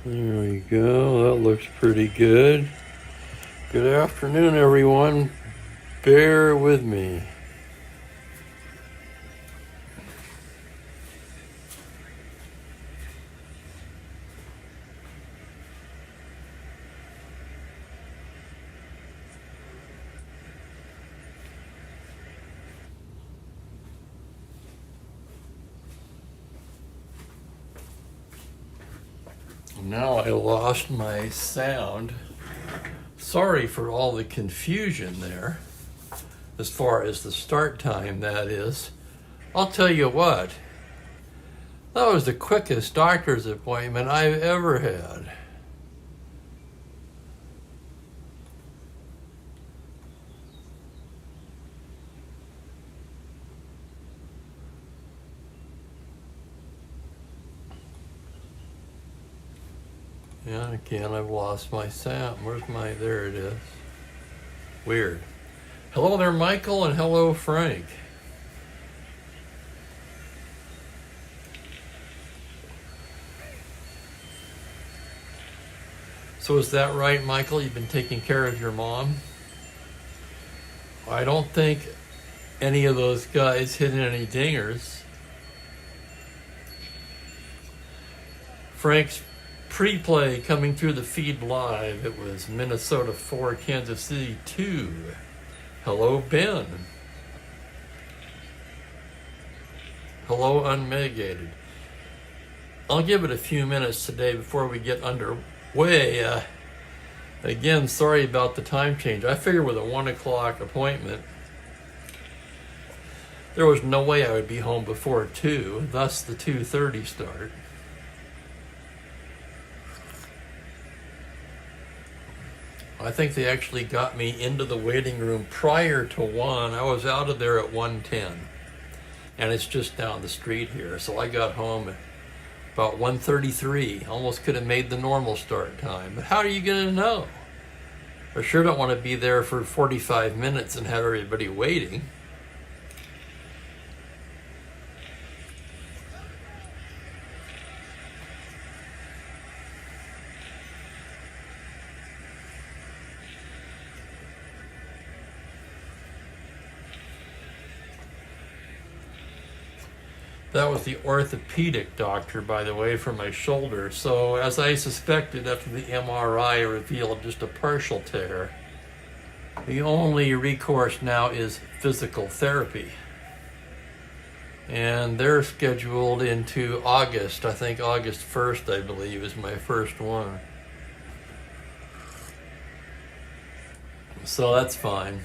There we go. That looks pretty good. Good afternoon, everyone. Bear with me. Now I lost my sound. Sorry for all the confusion there, as far as the start time, that is. I'll tell you what, that was the quickest doctor's appointment I've ever had. Yeah, again, I've lost my sound. Where's my, there it is. Weird. Hello there, Michael, and hello, Frank. So is that right, Michael? You've been taking care of your mom? I don't think any of those guys hit any dingers. Frank's pre-play coming through the feed live. It was Minnesota 4, Kansas City 2. Hello, Ben. Hello, Unmitigated. I'll give it a few minutes today before we get underway. Again, sorry about the time change. I figured with a 1 o'clock appointment, there was no way I would be home before 2, thus the 2:30 start. I think they actually got me into the waiting room prior to 1. I was out of there at 1:10, and it's just down the street here. So I got home at about 1:33. Almost could have made the normal start time. But how are you going to know? I sure don't want to be there for 45 minutes and have everybody waiting. That was the orthopedic doctor, by the way, for my shoulder. So as I suspected, after the MRI revealed just a partial tear, the only recourse now is physical therapy. And they're scheduled into August. I think August 1st, I believe, is my first one. So that's fine.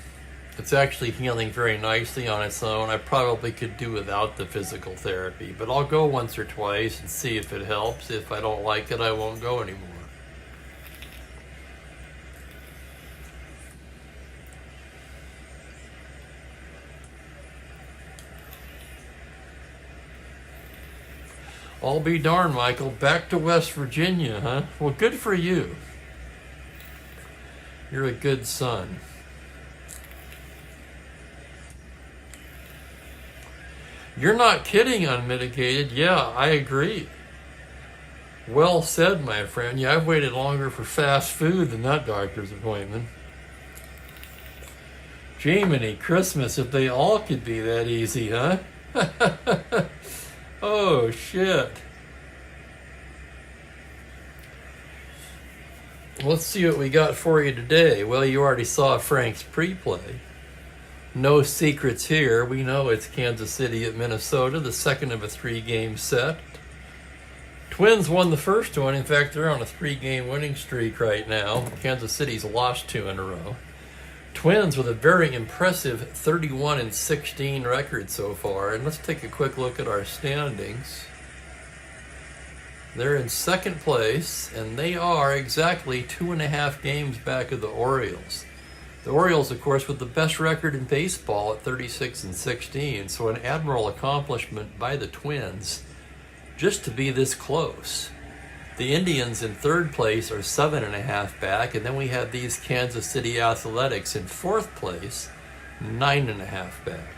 It's actually healing very nicely on its own. I probably could do without the physical therapy, but I'll go once or twice and see if it helps. If I don't like it, I won't go anymore. I'll be darned, Michael. Back to West Virginia, huh? Well, good for you. You're a good son. You're not kidding, Unmitigated. Yeah, I agree. Well said, my friend. Yeah, I've waited longer for fast food than that doctor's appointment. Jiminy Christmas, if they all could be that easy, huh? Oh, shit. Let's see what we got for you today. Well, you already saw Frank's pre-play. No secrets here. We know it's Kansas City at Minnesota, the second of a 3-game set. Twins won the first one. In fact, they're on a 3-game winning streak right now. Kansas City's lost 2 in a row. Twins with a very impressive 31-16 record so far. And let's take a quick look at our standings. They're in second place, and they are exactly 2.5 games back of the Orioles. The Orioles, of course, with the best record in baseball at 36-16, so an admirable accomplishment by the Twins just to be this close. The Indians in third place are 7.5 back, and then we have these Kansas City Athletics in fourth place, 9.5 back.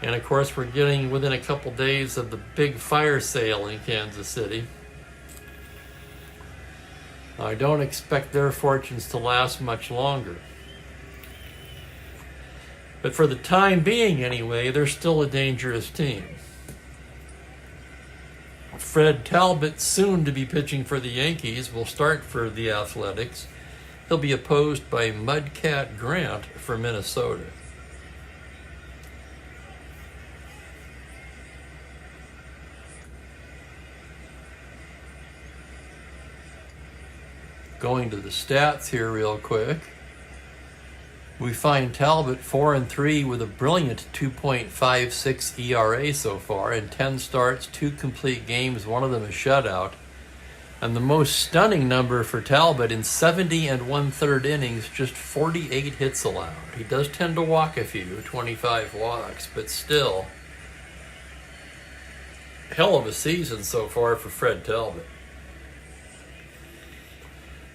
And of course, we're getting within a couple days of the big fire sale in Kansas City. I don't expect their fortunes to last much longer. But for the time being anyway, they're still a dangerous team. Fred Talbot, soon to be pitching for the Yankees, will start for the Athletics. He'll be opposed by Mudcat Grant for Minnesota. Going to the stats here real quick. We find Talbot 4-3 with a brilliant 2.56 ERA so far in 10 starts, 2 complete games, one of them a shutout. And the most stunning number for Talbot in 70 1/3 innings, just 48 hits allowed. He does tend to walk a few, 25 walks, but still, hell of a season so far for Fred Talbot.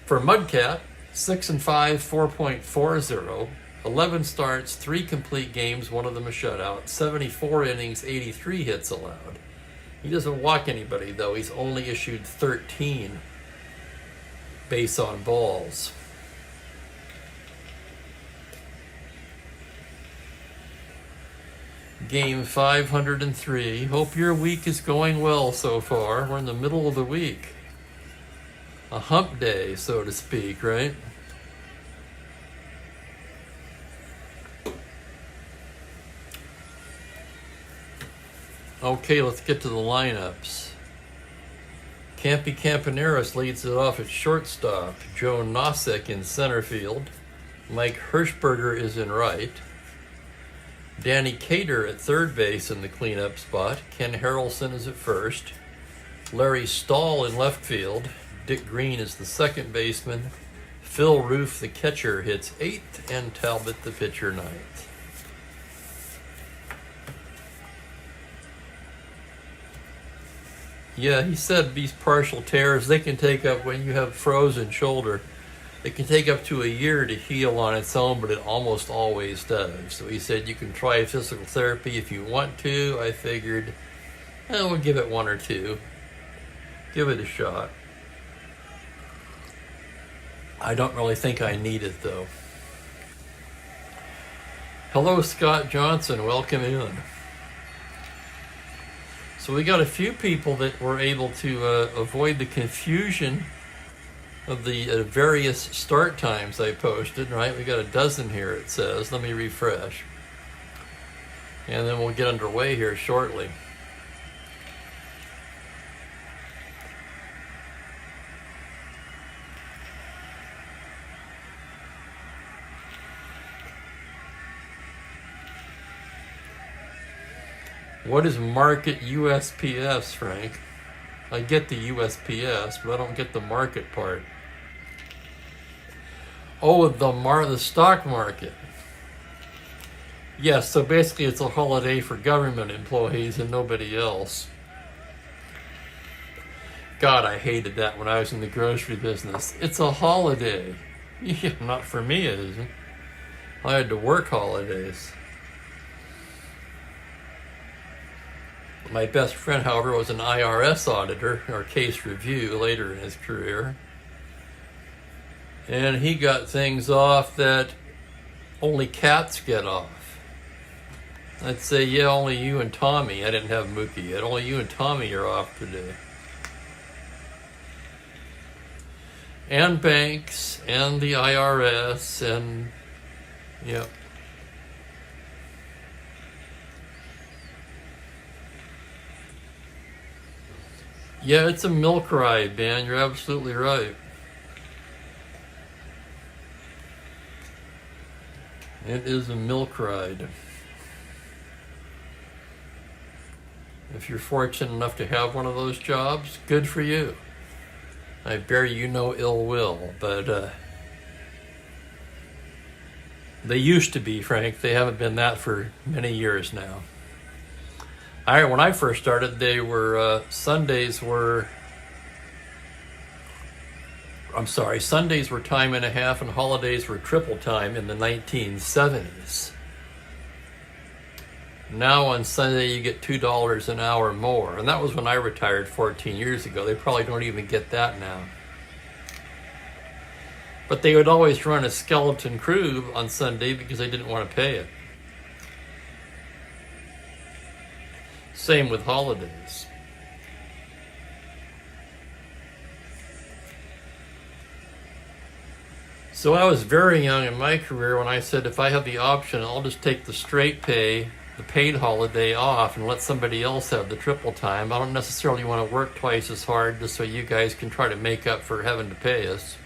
For Mudcat, 6-5, 4.40, 11 starts, 3 complete games, one of them a shutout, 74 innings, 83 hits allowed. He doesn't walk anybody, though. He's only issued 13 base on balls. Game 503. Hope your week is going well so far. We're in the middle of the week. A hump day, so to speak, right? Okay, let's get to the lineups. Campy Campaneris leads it off at shortstop. Joe Nosek in center field. Mike Hirschberger is in right. Danny Cater at third base in the cleanup spot. Ken Harrelson is at first. Larry Stahl in left field. Dick Green is the second baseman. Phil Roof, the catcher, hits 8th, and Talbot, the pitcher, 9th. Yeah, he said these partial tears, they can take up, when you have frozen shoulder, it can take up to a year to heal on its own, but it almost always does. So he said you can try physical therapy if you want to. I figured, we'll give it 1 or 2. Give it a shot. I don't really think I need it, though. Hello, Scott Johnson. Welcome in. So we got a few people that were able to avoid the confusion of the various start times I posted, right? We got a dozen here, it says. Let me refresh. And then we'll get underway here shortly. What is market USPS, Frank? I get the USPS, but I don't get the market part. Oh, the stock market. Yes, so basically it's a holiday for government employees and nobody else. God, I hated that when I was in the grocery business. It's a holiday. Yeah, not for me, it isn't. I had to work holidays. My best friend, however, was an IRS auditor, or case review, later in his career. And he got things off that only cats get off. I'd say, yeah, only you and Tommy. I didn't have Mookie yet. Only you and Tommy are off today. And banks, and the IRS, and, yeah. Yeah, it's a milk ride, man. You're absolutely right. It is a milk ride. If you're fortunate enough to have one of those jobs, good for you. I bear you no ill will, but they used to be, Frank. They haven't been that for many years now. When I first started, Sundays were time and a half and holidays were triple time in the 1970s. Now on Sunday you get $2 an hour more. And that was when I retired 14 years ago. They probably don't even get that now. But they would always run a skeleton crew on Sunday because they didn't want to pay it. Same with holidays. So I was very young in my career when I said, if I have the option, I'll just take the straight pay, the paid holiday off, and let somebody else have the triple time. I don't necessarily want to work twice as hard just so you guys can try to make up for having to pay us.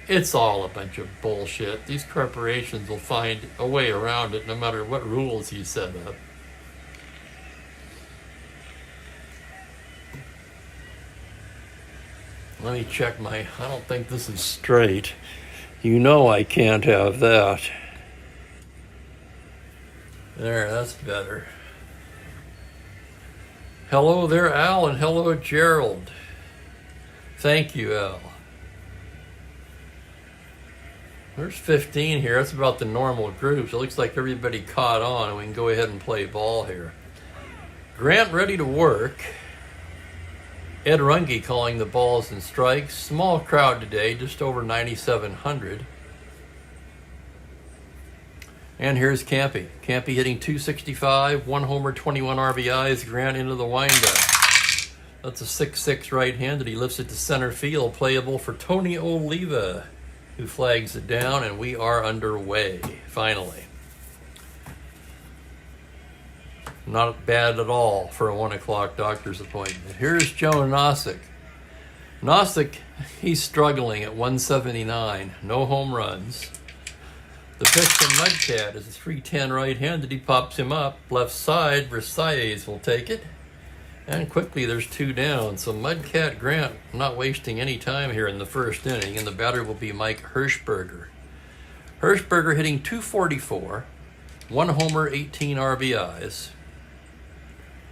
It's all a bunch of bullshit. These corporations will find a way around it no matter what rules you set up. Let me check I don't think this is straight. You know I can't have that. There, that's better. Hello there, Al, and hello, Gerald. Thank you, Al. There's 15 here. That's about the normal groups. It looks like everybody caught on, and we can go ahead and play ball here. Grant ready to work. Ed Runge calling the balls and strikes. Small crowd today, just over 9,700. And here's Campy. Campy hitting .265, 1 homer, 21 RBIs. Grant into the windup. That's a 6-6 right-handed. He lifts it to center field, playable for Tony Oliva, who flags it down, and we are underway, finally. Not bad at all for a 1 o'clock doctor's appointment. Here's Joe Nosek. Nosek, he's struggling at 179. No home runs. The pitch from Mudcat is a 310 right-handed. He pops him up. Left side, Versailles will take it. And quickly there's 2 down. So Mudcat Grant not wasting any time here in the first inning. And the batter will be Mike Hirschberger. Hirschberger hitting .244. 1 homer, 18 RBIs.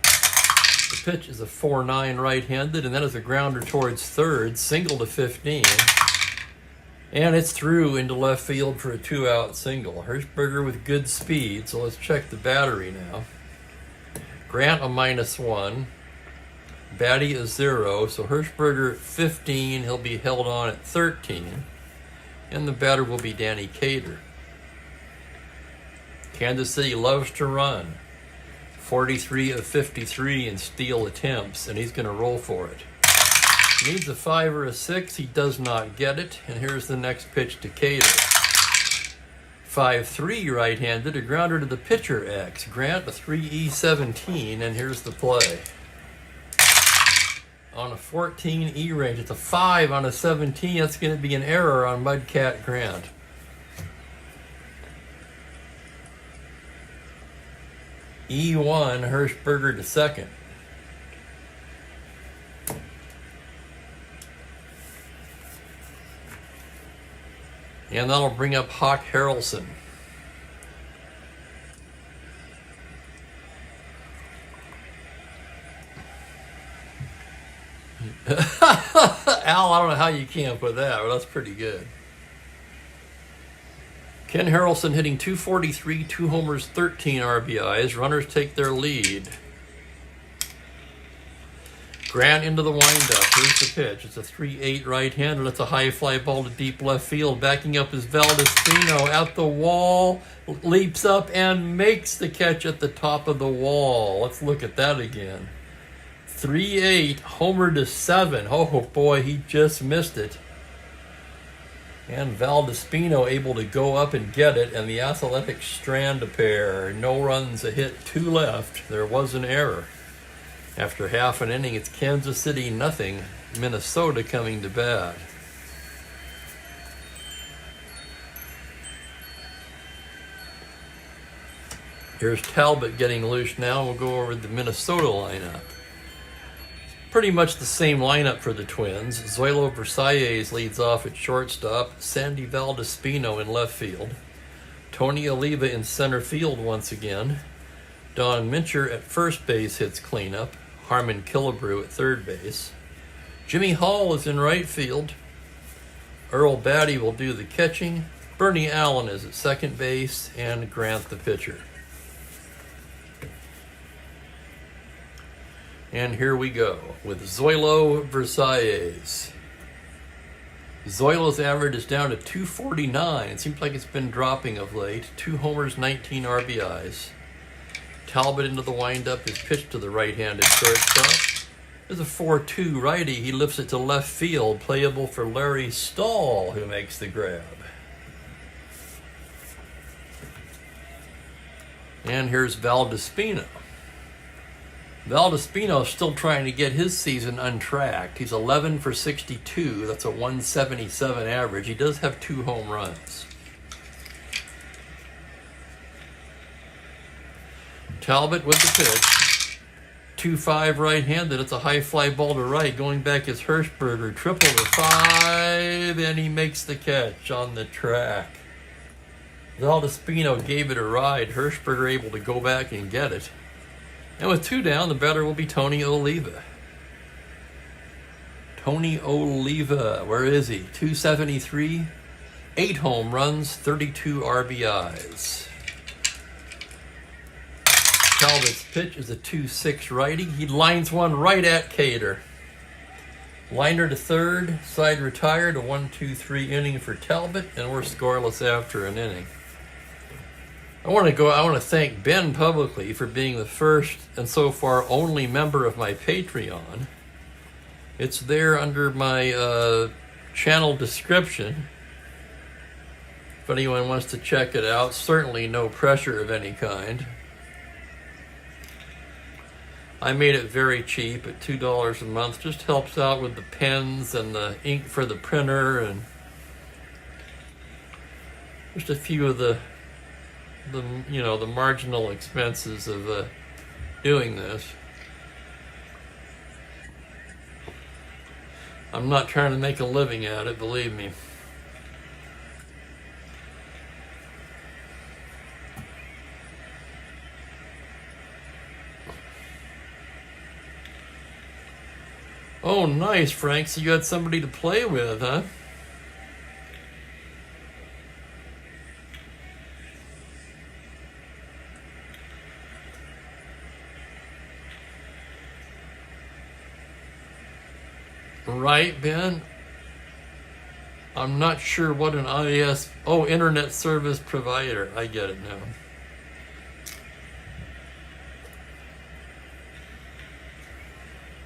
The pitch is a 4-9 right-handed, and that is a grounder towards third, single to 15. And it's through into left field for a 2-out single. Hirschberger with good speed, so let's check the battery now. Grant a -1. Batty a 0, so Hirschberger at 15, he'll be held on at 13. And the batter will be Danny Cater. Kansas City loves to run. 43 of 53 in steal attempts, and he's going to roll for it. Needs a 5 or a 6. He does not get it. And here's the next pitch to Cater. 5-3 right-handed, a grounder to the pitcher X. Grant a 3E17, and here's the play. On a 14 E range, it's a 5 on a 17. That's going to be an error on Mudcat Grant. E1, Hirschberger to second. And that'll bring up Hawk Harrelson. Al, I don't know how you came up with that, but that's pretty good. Ken Harrelson hitting .243, 2 homers, 13 RBIs. Runners take their lead. Grant into the windup. Here's the pitch. It's a 3-8 right-hander. That's a high fly ball to deep left field. Backing up is Valdespino at the wall. Leaps up and makes the catch at the top of the wall. Let's look at that again. 3-8, homer to 7. Oh boy, he just missed it. And Valdespino able to go up and get it, and the Athletic strand a pair. No runs, a hit, 2 left. There was an error. After half an inning, it's Kansas City 0, Minnesota coming to bat. Here's Talbot getting loose now. We'll go over the Minnesota lineup. Pretty much the same lineup for the Twins. Zoilo Versailles leads off at shortstop. Sandy Valdespino in left field. Tony Oliva in center field once again. Don Mincher at first base hits cleanup. Harmon Killebrew at third base. Jimmy Hall is in right field. Earl Batty will do the catching. Bernie Allen is at second base, and Grant the pitcher. And here we go with Zoilo Versailles. Zoilo's average is down to 249. It seems like it's been dropping of late. 2 homers, 19 RBIs. Talbot into the windup is pitched to the right-handed shortstop. There's a 4-2 righty. He lifts it to left field, playable for Larry Stahl, who makes the grab. And here's Valdespino. Valdespino is still trying to get his season untracked. He's 11 for 62. That's a 177 average. He does have 2 home runs. Talbot with the pitch. 2-5 right-handed. It's a high fly ball to right. Going back is Hirschberger. Triple to 5, and he makes the catch on the track. Valdespino gave it a ride. Hirschberger able to go back and get it. And with 2 down, the batter will be Tony Oliva. Tony Oliva, where is he? 273, 8 home runs, 32 RBIs. Talbot's pitch is a 2-6 righty. He lines one right at Cater. Liner to third, side retired, a 1-2-3 inning for Talbot, and we're scoreless after an inning. I want to thank Ben publicly for being the first and so far only member of my Patreon. It's there under my channel description. If anyone wants to check it out, certainly no pressure of any kind. I made it very cheap at $2 a month. Just helps out with the pens and the ink for the printer and just a few of the marginal expenses of doing this. I'm not trying to make a living at it, believe me. Oh, nice, Frank. So you had somebody to play with, huh? Right, Ben? I'm not sure what an IS... Oh, Internet Service Provider. I get it now.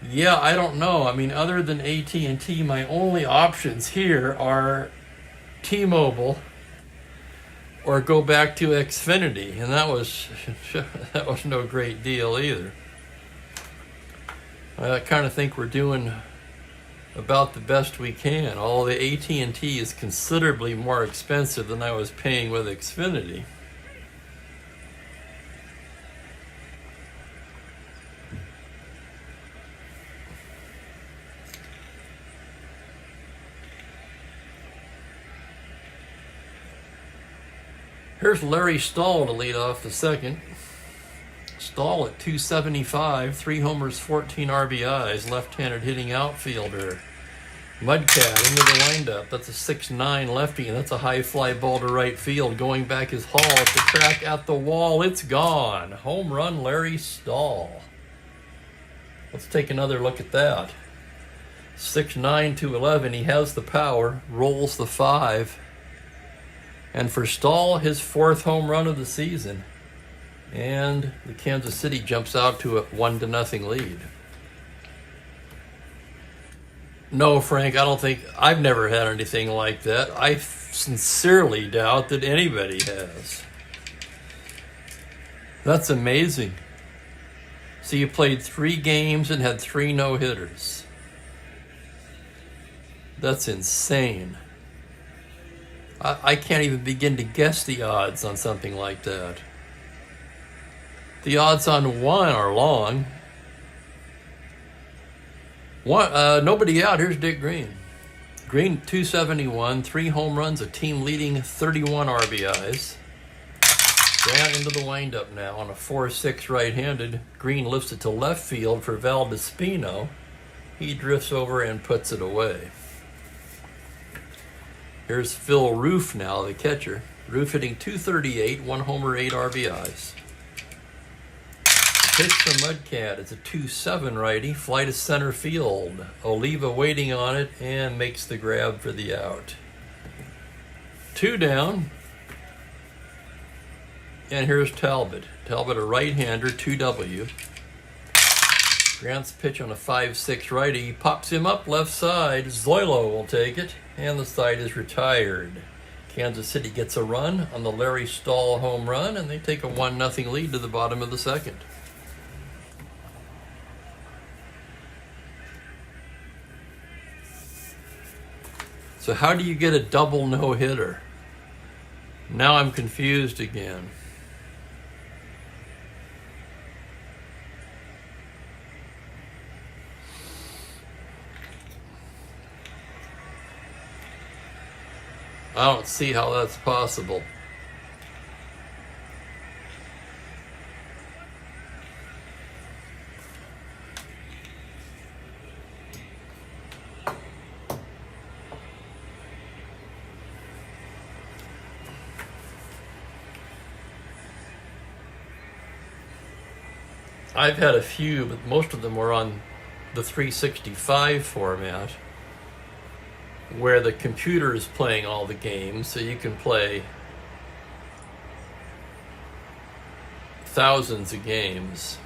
Yeah, I don't know. I mean, other than AT&T, my only options here are T-Mobile or go back to Xfinity, and that was no great deal either. I kind of think we're doing about the best we can. Although the AT&T is considerably more expensive than I was paying with Xfinity. Here's Larry Stahl to lead off the second. Stahl at 275, 3 homers, 14 RBIs, left-handed hitting outfielder. Mudcat into the windup. That's a 6'9 lefty, and that's a high fly ball to right field. Going back is Hall at the track, at the wall. It's gone. Home run, Larry Stahl. Let's take another look at that. 6'9 to 11. He has the power, rolls the 5. And for Stahl, his 4th home run of the season. And the Kansas City jumps out to a 1-0 lead. No, Frank, I don't think... I've never had anything like that. I sincerely doubt that anybody has. That's amazing. So you played 3 games and had 3 no-hitters. That's insane. I can't even begin to guess the odds on something like that. The odds on 1 are long. Nobody out. Here's Dick Green. Green, 271, 3 home runs, a team-leading 31 RBIs. Down into the windup now on a 4-6 right-handed. Green lifts it to left field for Valdespino. He drifts over and puts it away. Here's Phil Roof now, the catcher. Roof hitting 238, 1 homer, 8 RBIs. pitch from Mudcat. It's a 2-7 righty. Fly to center field. Oliva waiting on it and makes the grab for the out. 2 down. And here's Talbot. Talbot, a right-hander, 2W. Grant's pitch on a 5-6 righty. Pops him up left side. Zoilo will take it. And the side is retired. Kansas City gets a run on the Larry Stahl home run, and they take a 1-0 lead to the bottom of the second. So how do you get a double no-hitter? Now I'm confused again. I don't see how that's possible. I've had a few, but most of them were on the 365 format, where the computer is playing all the games, so you can play thousands of games.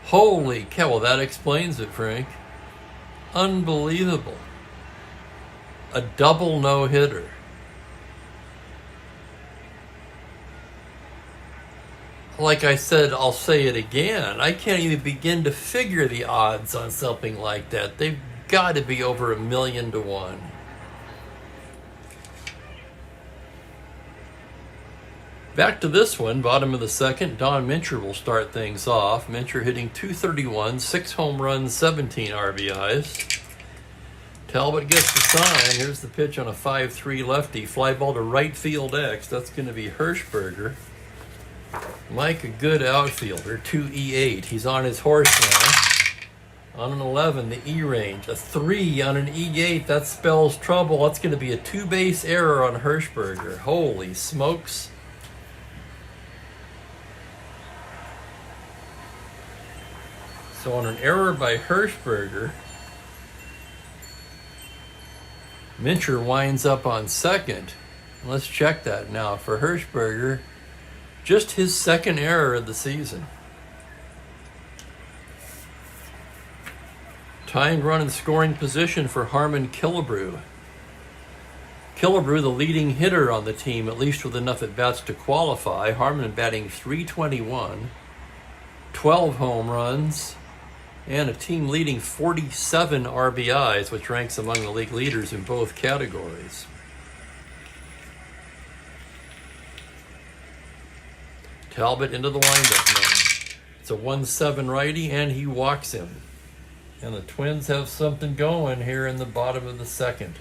Holy cow, well that explains it, Frank. Unbelievable. A double no-hitter. Like I said, I'll say it again. I can't even begin to figure the odds on something like that. They've got to be over 1,000,000 to 1. Back to this one, bottom of the second. Don Mincher will start things off. Mincher hitting .231, 6 home runs, 17 RBIs. Talbot gets the sign. Here's the pitch on a 5-3 lefty. Fly ball to right field X. That's going to be Hirschberger. Mike, a good outfielder, 2E8. He's on his horse now. On an 11, the E range. A 3 on an E8, that spells trouble. That's going to be a 2-base error on Hirschberger. Holy smokes. So on an error by Hirschberger, Mincher winds up on second. Let's check that now. For Hirschberger, just his second error of the season. Tying run in scoring position for Harmon Killebrew. Killebrew, the leading hitter on the team, at least with enough at-bats to qualify. Harmon batting .321, 12 home runs, and a team leading 47 RBIs, which ranks among the league leaders in both categories. Talbot into the windup now. It's a 1-7 righty, and he walks him. And the Twins have something going here in the bottom of the second.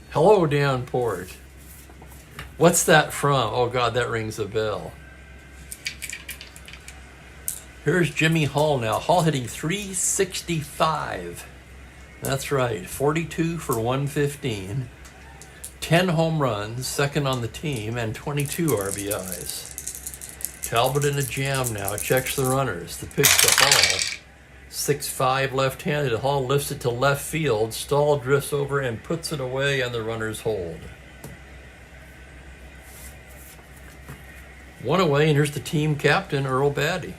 Hello, Downport. What's that from? Oh, God, that rings a bell. Here's Jimmy Hall now. Hall hitting .365. That's right, 42 for 115. 10 home runs, second on the team, and 22 RBIs. Talbot in a jam now, checks the runners. The pitch to Hall, 6'5", left-handed. Hall lifts it to left field. Stahl drifts over and puts it away, and the runners hold. One away, and here's the team captain, Earl Batty.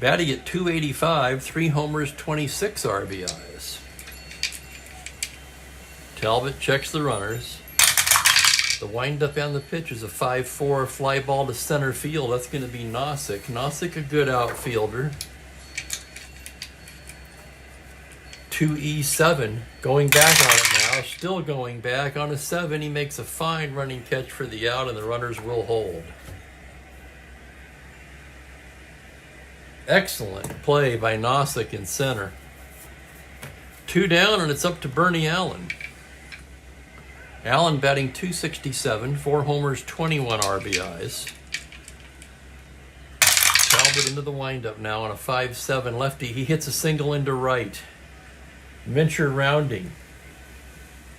Batty at .285, 3 homers, 26 RBIs. Talbot checks the runners. The windup on the pitch is a 5-4 fly ball to center field. That's going to be Nosek. Nosek, a good outfielder. 2E7, going back on it now, still going back. On a 7, he makes a fine running catch for the out, and the runners will hold. Excellent play by Nosek in center. 2 down, and it's up to Bernie Allen. Allen batting .267, 4 homers, 21 RBIs. Talbot into the windup now on a 5-7 lefty. He hits a single into right. Mincher rounding.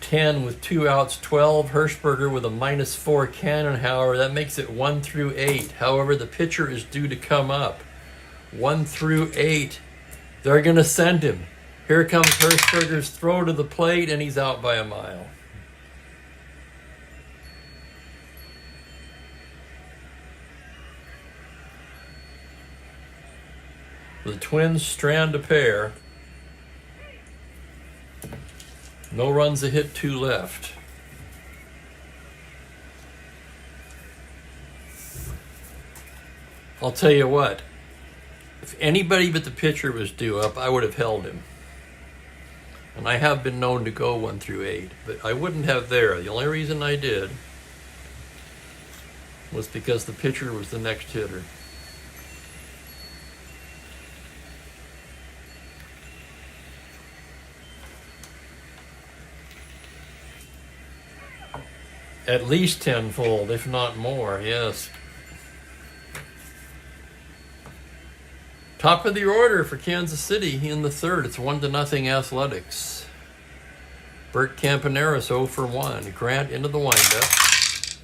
10 with 2 outs, 12. Hirschberger with a -4 Cannonhauer. That makes it 1 through 8. However, the pitcher is due to come up. 1 through 8. They're going to send him. Here comes Hirschberger's throw to the plate, and he's out by a mile. The Twins strand a pair. No runs, a hit, 2 left. I'll tell you what, if anybody but the pitcher was due up, I would have held him. And I have been known to go 1 through 8, but I wouldn't have there. The only reason I did was because the pitcher was the next hitter. At least tenfold, if not more, yes. Top of the order for Kansas City in the third. It's 1-0 Athletics. Bert Campaneris 0 for 1. Grant into the windup.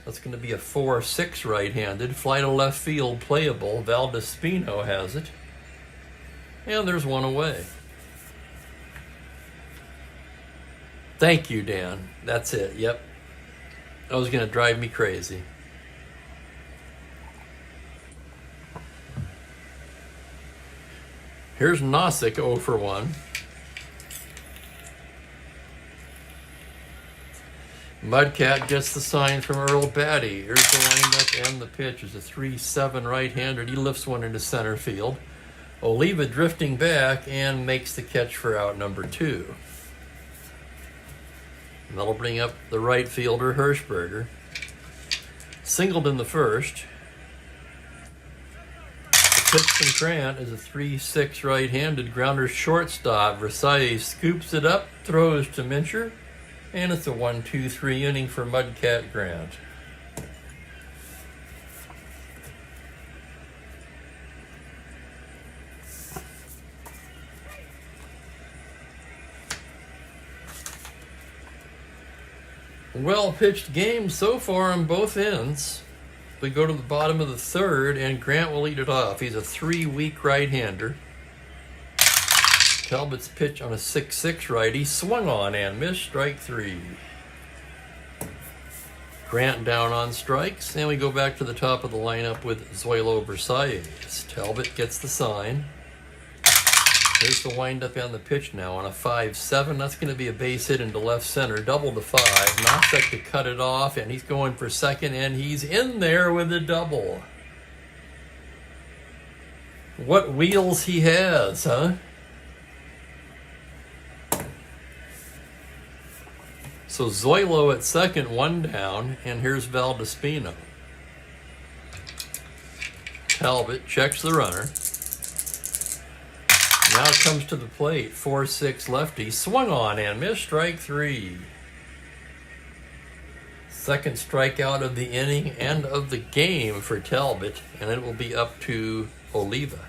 That's going to be a 4-6 right-handed. Fly to left field, playable. Valdespino has it. And there's one away. Thank you, Dan. That's it. Yep. That was going to drive me crazy. Here's Nosek 0 for 1. Mudcat gets the sign from Earl Batty. Here's the windup and the pitch. It's a 3-7 right-hander. He lifts one into center field. Oliva drifting back and makes the catch for out number 2. And that'll bring up the right fielder, Hirschberger. Singled in the first. The pitch from Grant is a 3-6 right-handed grounder shortstop. Versailles scoops it up, throws to Mincher, and it's a 1-2-3 inning for Mudcat Grant. Well-pitched game so far on both ends. We go to the bottom of the third, and Grant will lead it off. He's a 3-weak right-hander. Talbot's pitch on a 6-6 righty. Swung on and missed, strike 3. Grant down on strikes, and we go back to the top of the lineup with Zoilo Versailles. Talbot gets the sign. Here's the windup and the pitch now on a 5-7. That's going to be a base hit into left center. Double to 5. Nosek to cut it off, and he's going for second, and he's in there with a double. What wheels he has, huh? So Zoilo at second, 1 down, and here's Valdespino. Talbot checks the runner. Now comes to the plate, 4-6 lefty, swung on and missed, strike 3. Second strikeout of the inning and of the game for Talbot, and it will be up to Oliva.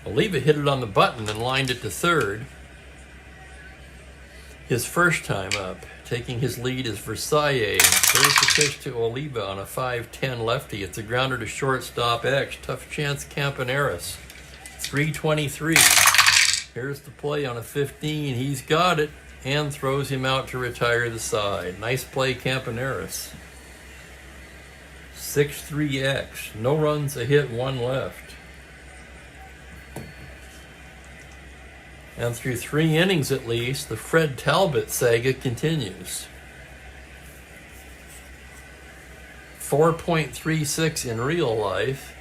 Oliva hit it on the button and lined it to third. His first time up. Taking his lead is Versailles. There's the pitch to Oliva on a 5-10 lefty. It's a grounder to shortstop X. Tough chance Campaneris. 323. Here's the play on a 15. He's got it and throws him out to retire the side. Nice play, Campaneris. 6-3X. No runs, a hit, 1 left. And through 3 innings at least, the Fred Talbot saga continues. 4.36 in real life.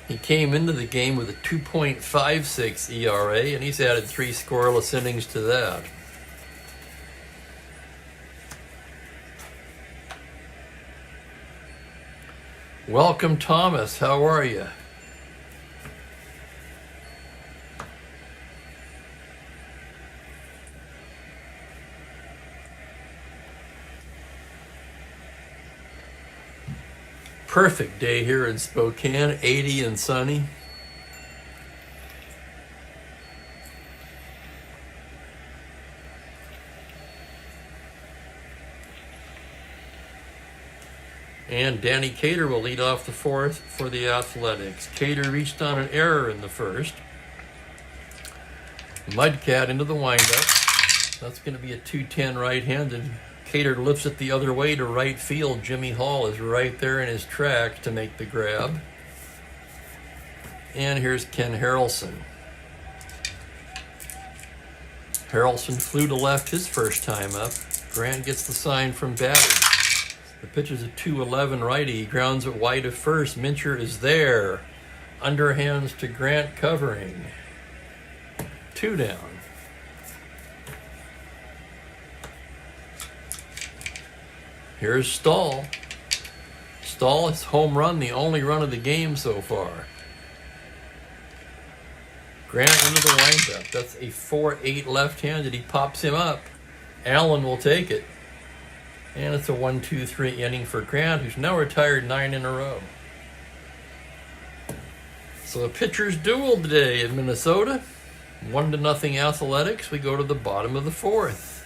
He came into the game with a 2.56 ERA, and he's added 3 scoreless innings to that. Welcome, Thomas. How are you? Perfect day here in Spokane, 80 and sunny. And Danny Cater will lead off the fourth for the Athletics. Cater reached on an error in the first. Mudcat into the windup. That's going to be a 210 right-handed. Cater lifts it the other way to right field. Jimmy Hall is right there in his tracks to make the grab. And here's Ken Harrelson. Harrelson flew to left his first time up. Grant gets the sign from batter. The pitch is a 2-11 righty. He grounds it wide of first. Mincher is there. Underhands to Grant covering. 2 down. Here's Stahl. Stahl is home run, the only run of the game so far. Grant into the windup. That's a 4-8 left-handed. He pops him up. Allen will take it. And it's a 1-2-3 inning for Grant, who's now retired 9 in a row. So a pitcher's duel today in Minnesota. 1-0 Athletics. We go to the bottom of the fourth.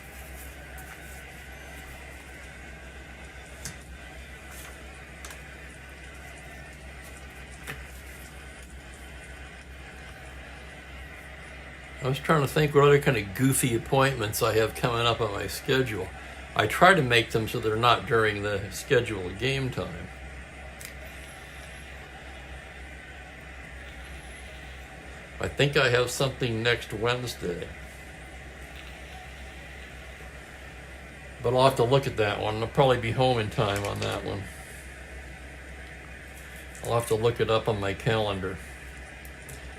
I was trying to think what other kind of goofy appointments I have coming up on my schedule. I try to make them so they're not during the scheduled game time. I think I have something next Wednesday. But I'll have to look at that one. I'll probably be home in time on that one. I'll have to look it up on my calendar.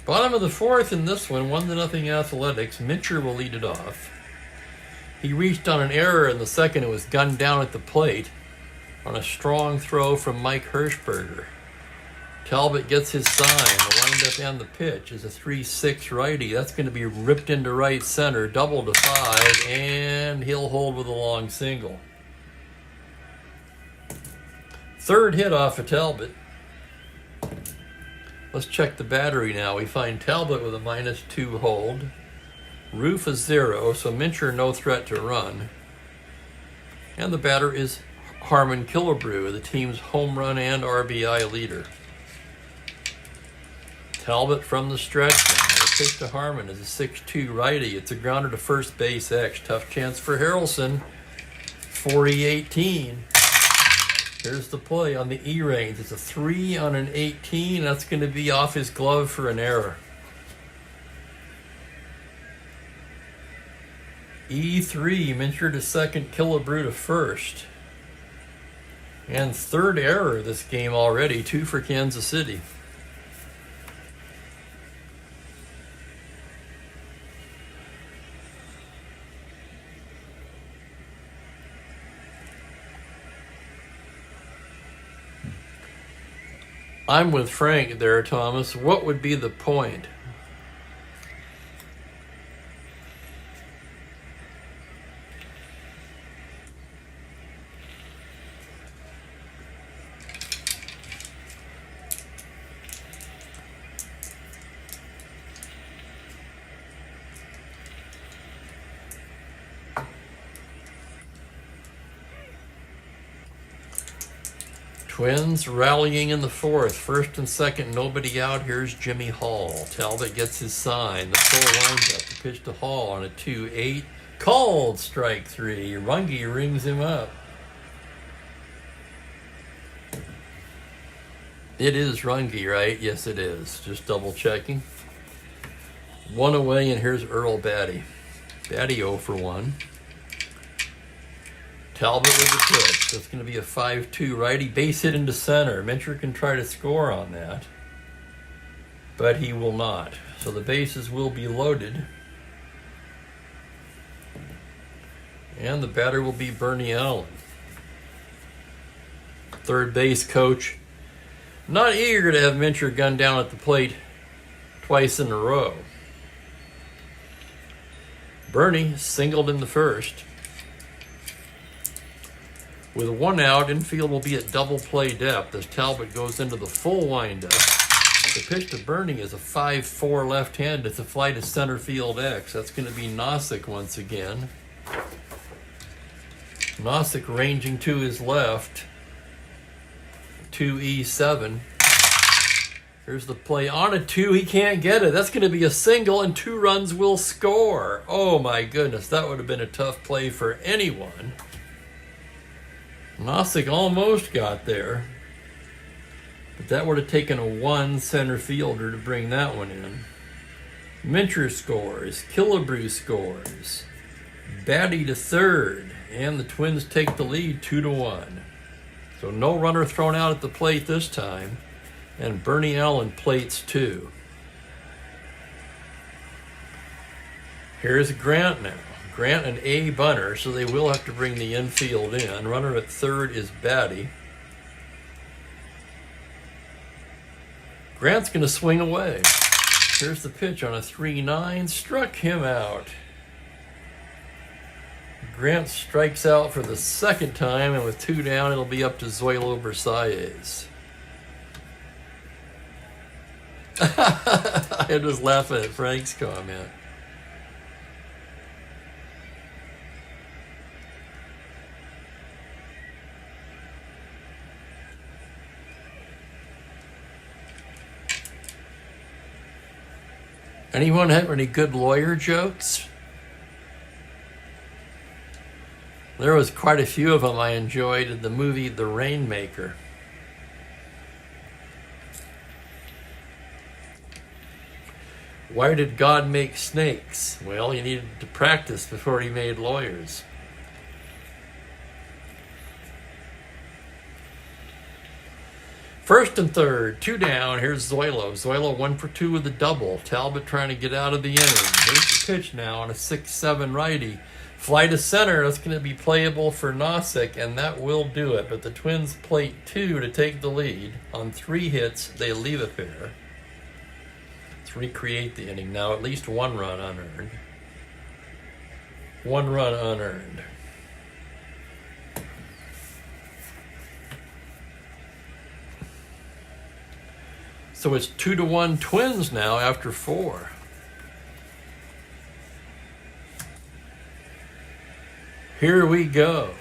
Bottom of the fourth in this one, 1-0 Athletics. Mincher will lead it off. He reached on an error in the second. It was gunned down at the plate on a strong throw from Mike Hirschberger. Talbot gets his sign. The windup and the pitch is a 3-6 righty. That's going to be ripped into right center, double to 5, and he'll hold with a long single. Third hit off of Talbot. Let's check the battery now. We find Talbot with a -2 hold. Roof is 0, so Mincher no threat to run. And the batter is Harmon Killebrew, the team's home run and RBI leader. Talbot from the stretch now. The pitch to Harmon is a 6-2 righty. It's a grounder to first base X. Tough chance for Harrelson. 40-18. Here's the play on the E-range. It's a 3 on an 18. That's going to be off his glove for an error. E3, Mincher to second, Killebrew to first. And third error this game already, 2 for Kansas City. I'm with Frank there, Thomas. What would be the point? Twins rallying in the fourth. First and second, nobody out. Here's Jimmy Hall. Talbot gets his sign. The full windup. The pitch to Hall on a 2-8. Called strike 3. Runge rings him up. It is Runge, right? Yes, it is. Just double checking. 1 away, and here's Earl Batty. Batty 0 for 1. Talbot with the pitch. That's going to be a 5-2 righty. Base hit into center. Mincher can try to score on that, but he will not. So the bases will be loaded. And the batter will be Bernie Allen. Third base coach, not eager to have Mincher gunned down at the plate twice in a row. Bernie singled in the first. With 1 out, infield will be at double play depth as Talbot goes into the full windup. The pitch to Bernie is a 5-4 left-hand. It's a fly to center field X. That's going to be Nosek once again. Nosek ranging to his left. 2E7. Here's the play on a 2. He can't get it. That's going to be a single, and 2 runs will score. Oh my goodness, that would have been a tough play for anyone. Nosek almost got there, but that would have taken a 1 center fielder to bring that one in. Mincher scores. Killebrew scores. Batty to third, and the Twins take the lead 2-1. So no runner thrown out at the plate this time, and Bernie Allen plates 2. Here's Grant now. Grant an A bunter, so they will have to bring the infield in. Runner at third is Batty. Grant's going to swing away. Here's the pitch on a 3-9. Struck him out. Grant strikes out for the second time, and with 2 down, it'll be up to Zoilo Versailles. I was laughing at Frank's comment. Anyone have any good lawyer jokes? There was quite a few of them I enjoyed in the movie The Rainmaker. Why did God make snakes? Well, he needed to practice before he made lawyers. First and third, 2 down. Here's Zoilo. Zoilo 1 for 2 with a double. Talbot trying to get out of the inning. Here's the pitch now on a 6-7 righty. Fly to center. That's going to be playable for Nosek, and that will do it. But the Twins plate 2 to take the lead. On 3 hits, they leave a pair. Let's recreate the inning now. At least 1 run unearned. 1 run unearned. So it's 2-1 Twins now after 4. Here we go.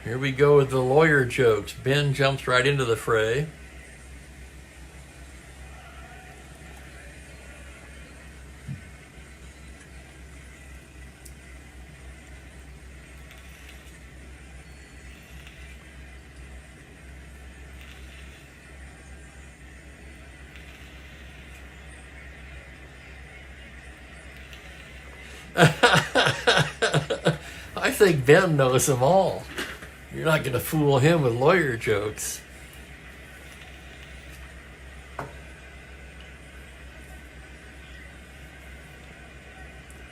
Here we go with the lawyer jokes. Ben jumps right into the fray. I think Ben knows them all. You're not going to fool him with lawyer jokes.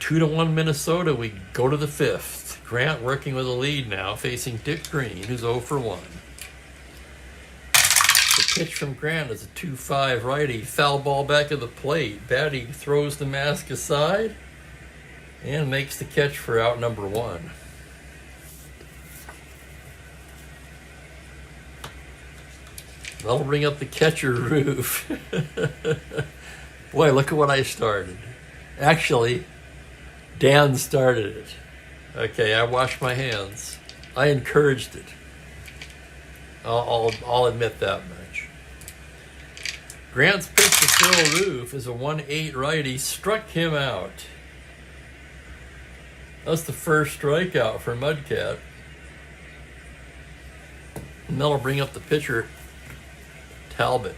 Two to 1 Minnesota. We go to the 5th. Grant working with a lead now, facing Dick Green, who's 0 for 1. The pitch from Grant is a 2-5 righty. Foul ball back of the plate. Batty throws the mask aside and makes the catch for out number 1. That'll bring up the catcher roof. Boy, look at what I started. Actually, Dan started it. Okay, I washed my hands. I encouraged it. I'll admit that much. Grant's pitch to Phil Roof is a 1-8 righty. Struck him out. That's the first strikeout for Mudcat. And that'll bring up the pitcher, Talbot.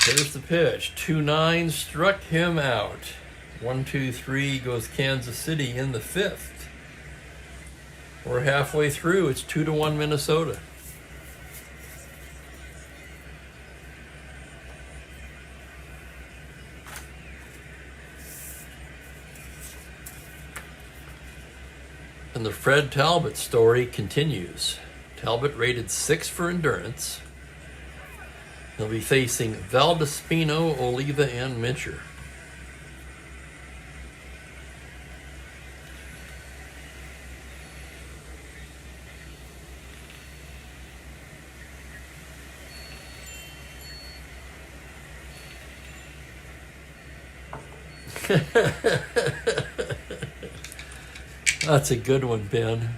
Here's the pitch. 2-9, struck him out. 1-2-3 goes Kansas City in the 5th. We're halfway through. It's 2-1 Minnesota. And the Fred Talbot story continues. Talbot rated 6 for endurance. He'll be facing Valdespino, Oliva, and Mincher. That's a good one, Ben.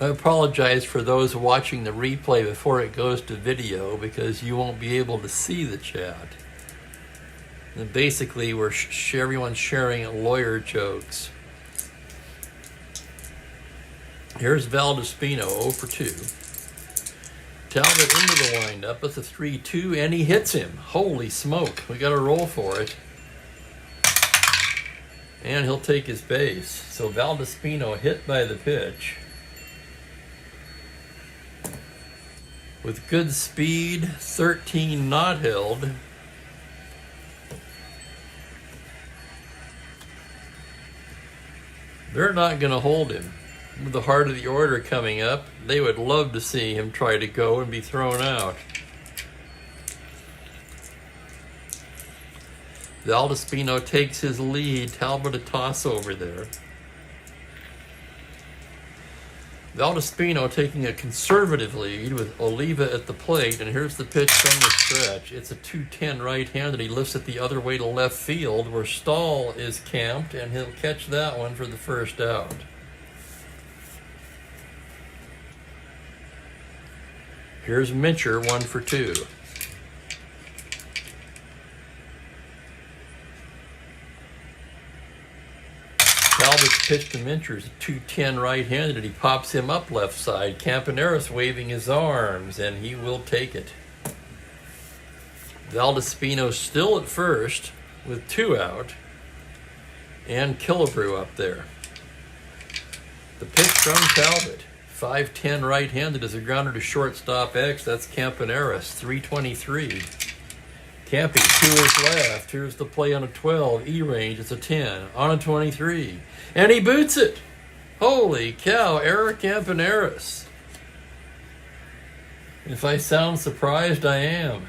I apologize for those watching the replay before it goes to video because you won't be able to see the chat. And basically, everyone's sharing lawyer jokes. Here's Valdespino, 0 for 2. Talbot into the windup with a 3-2, and he hits him. Holy smoke, we got to roll for it. And he'll take his base. So Valdespino hit by the pitch. With good speed, 13 not held. They're not going to hold him. With the heart of the order coming up, they would love to see him try to go and be thrown out. Valdespino takes his lead. Talbot a toss over there. Valdespino taking a conservative lead with Oliva at the plate, and here's the pitch from the stretch. It's a 2-10 right-handed. He lifts it the other way to left field where Stahl is camped, and he'll catch that one for the first out. Here's Mincher, 1 for 2. Talbot's pitch to Mincher is a 2-10 right-handed, and he pops him up left side. Campaneris waving his arms, and he will take it. Valdespino still at first with 2 out, and Killebrew up there. The pitch from Talbot. 5-10 right-handed is a grounder to shortstop X. That's Campaneris, 323. Campy to his left. Here's the play on a 12. E-range, it's a 10. On a 23. And he boots it. Holy cow, Eric Campaneris. If I sound surprised, I am.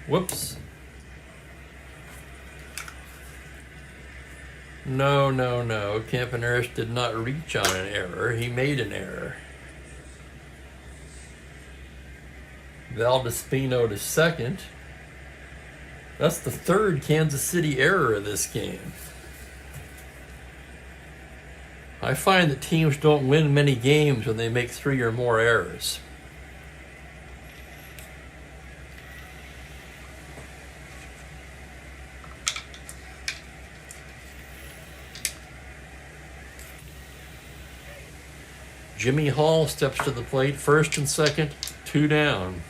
Whoops. No. Campaneris did not reach on an error. He made an error. Valdespino to second. That's the 3rd Kansas City error of this game. I find that teams don't win many games when they make 3 or more errors. Jimmy Hall steps to the plate, 1st and 2nd, 2 down.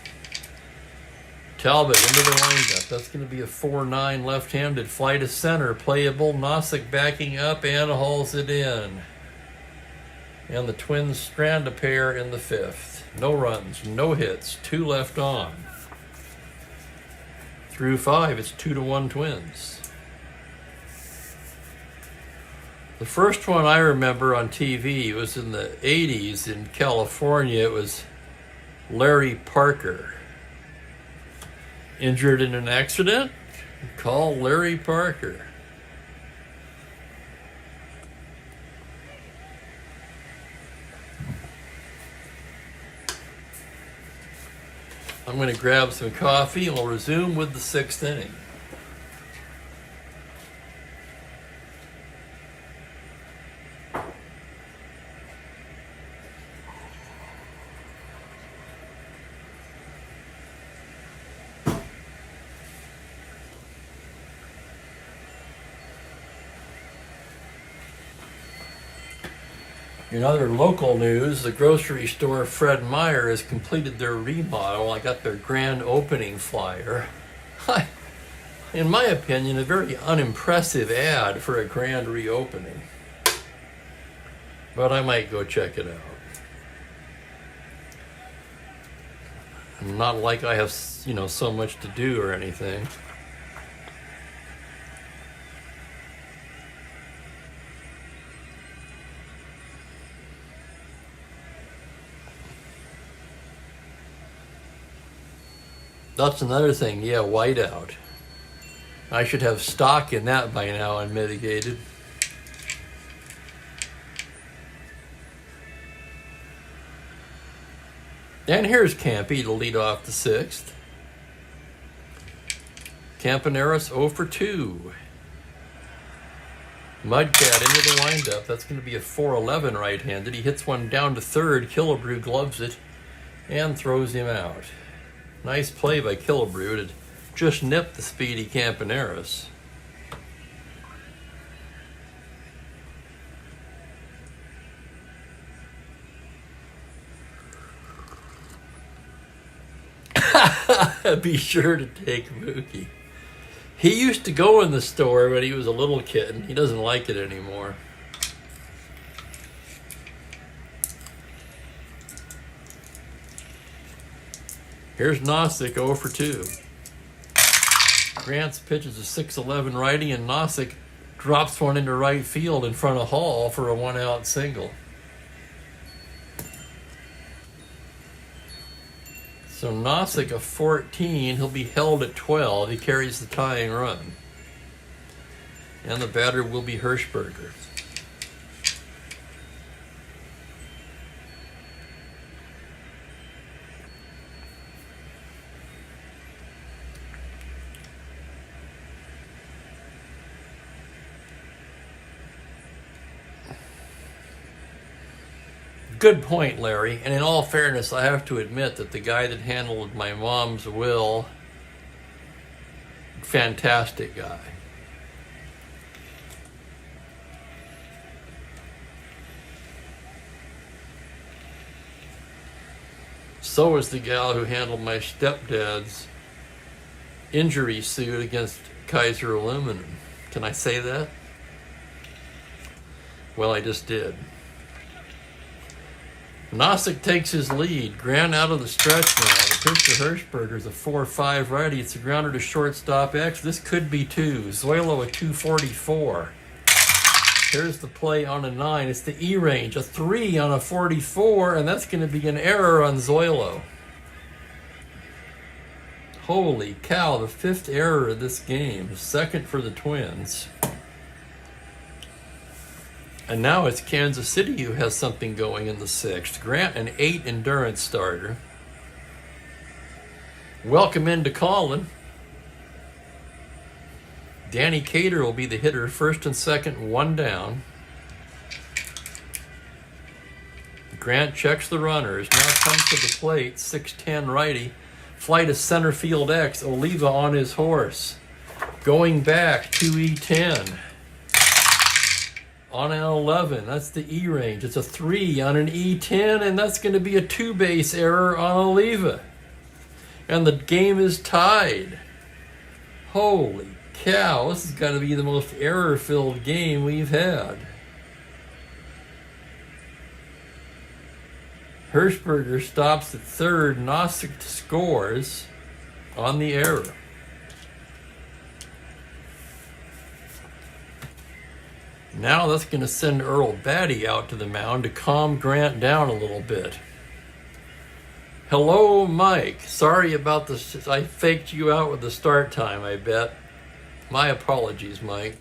Talbot into the windup. That's going to be a 4-9 left-handed. Fly to center, playable. Nosek backing up and hauls it in. And the Twins strand a pair in the 5th. No runs, no hits, 2 left on. Through 5, it's 2-1 Twins. The first one I remember on TV was in the 80s in California. It was Larry Parker. Injured in an accident? Call Larry Parker. I'm going to grab some coffee and we'll resume with the 6th inning. In other local news, the grocery store Fred Meyer has completed their remodel. I got their grand opening flyer. In my opinion, a very unimpressive ad for a grand reopening. But I might go check it out. Not like I have, so much to do or anything. That's another thing, yeah, whiteout. I should have stock in that by now unmitigated. And here's Campy to lead off the 6th. Campaneris 0 for 2. Mudcat into the windup. That's going to be a 4-11 right-handed. He hits one down to third. Killebrew gloves it and throws him out. Nice play by Killebrew to just nip the speedy Campaneris. Be sure to take Mookie. He used to go in the store when he was a little kitten. He doesn't like it anymore. Here's Nosek 0 for 2. Grant's pitch is a 6-11 righty, and Nosek drops one into right field in front of Hall for a 1-out single. So Nosek of 14, he'll be held at 12. He carries the tying run. And the batter will be Hirschberger. Good point, Larry. And in all fairness, I have to admit that the guy that handled my mom's will, fantastic guy. So was the gal who handled my stepdad's injury suit against Kaiser Aluminum. Can I say that? Well, I just did. Nosek takes his lead. Grant out of the stretch now. The pitch to Hirschberger is a 4-5 righty. It's a grounder to shortstop X. This could be 2. Zoilo a 244. Here's the play on a 9. It's the E range. A 3 on a 44, and that's going to be an error on Zoilo. Holy cow, the 5th error of this game. Second for the Twins. And now it's Kansas City who has something going in the 6th. Grant, an 8 endurance starter. Welcome into Colin. Danny Cater will be the hitter. First and second, 1 down. Grant checks the runners. Now comes to the plate. 6'10 righty. Flight of center field X. Oliva on his horse. Going back, 2E10. On an 11, that's the E range. It's a 3 on an E10, and that's going to be a 2-base error on Oliva. And the game is tied. Holy cow, this has got to be the most error-filled game we've had. Hirschberger stops at third. Nosek scores on the error. Now that's going to send Earl Batty out to the mound to calm Grant down a little bit. Hello, Mike. Sorry about this. I faked you out with the start time, I bet. My apologies, Mike.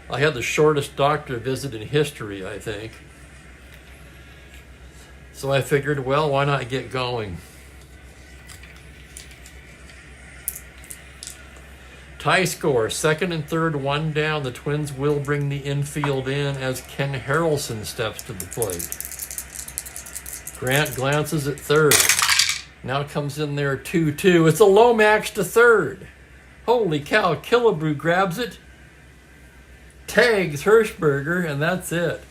I had the shortest doctor visit in history, I think. So I figured, well, why not get going? Tie score, second and third, 1 down. The Twins will bring the infield in as Ken Harrelson steps to the plate. Grant glances at third. Now comes in there 2-2. It's a Lomax to third. Holy cow, Killebrew grabs it, tags Hirschberger, and that's it.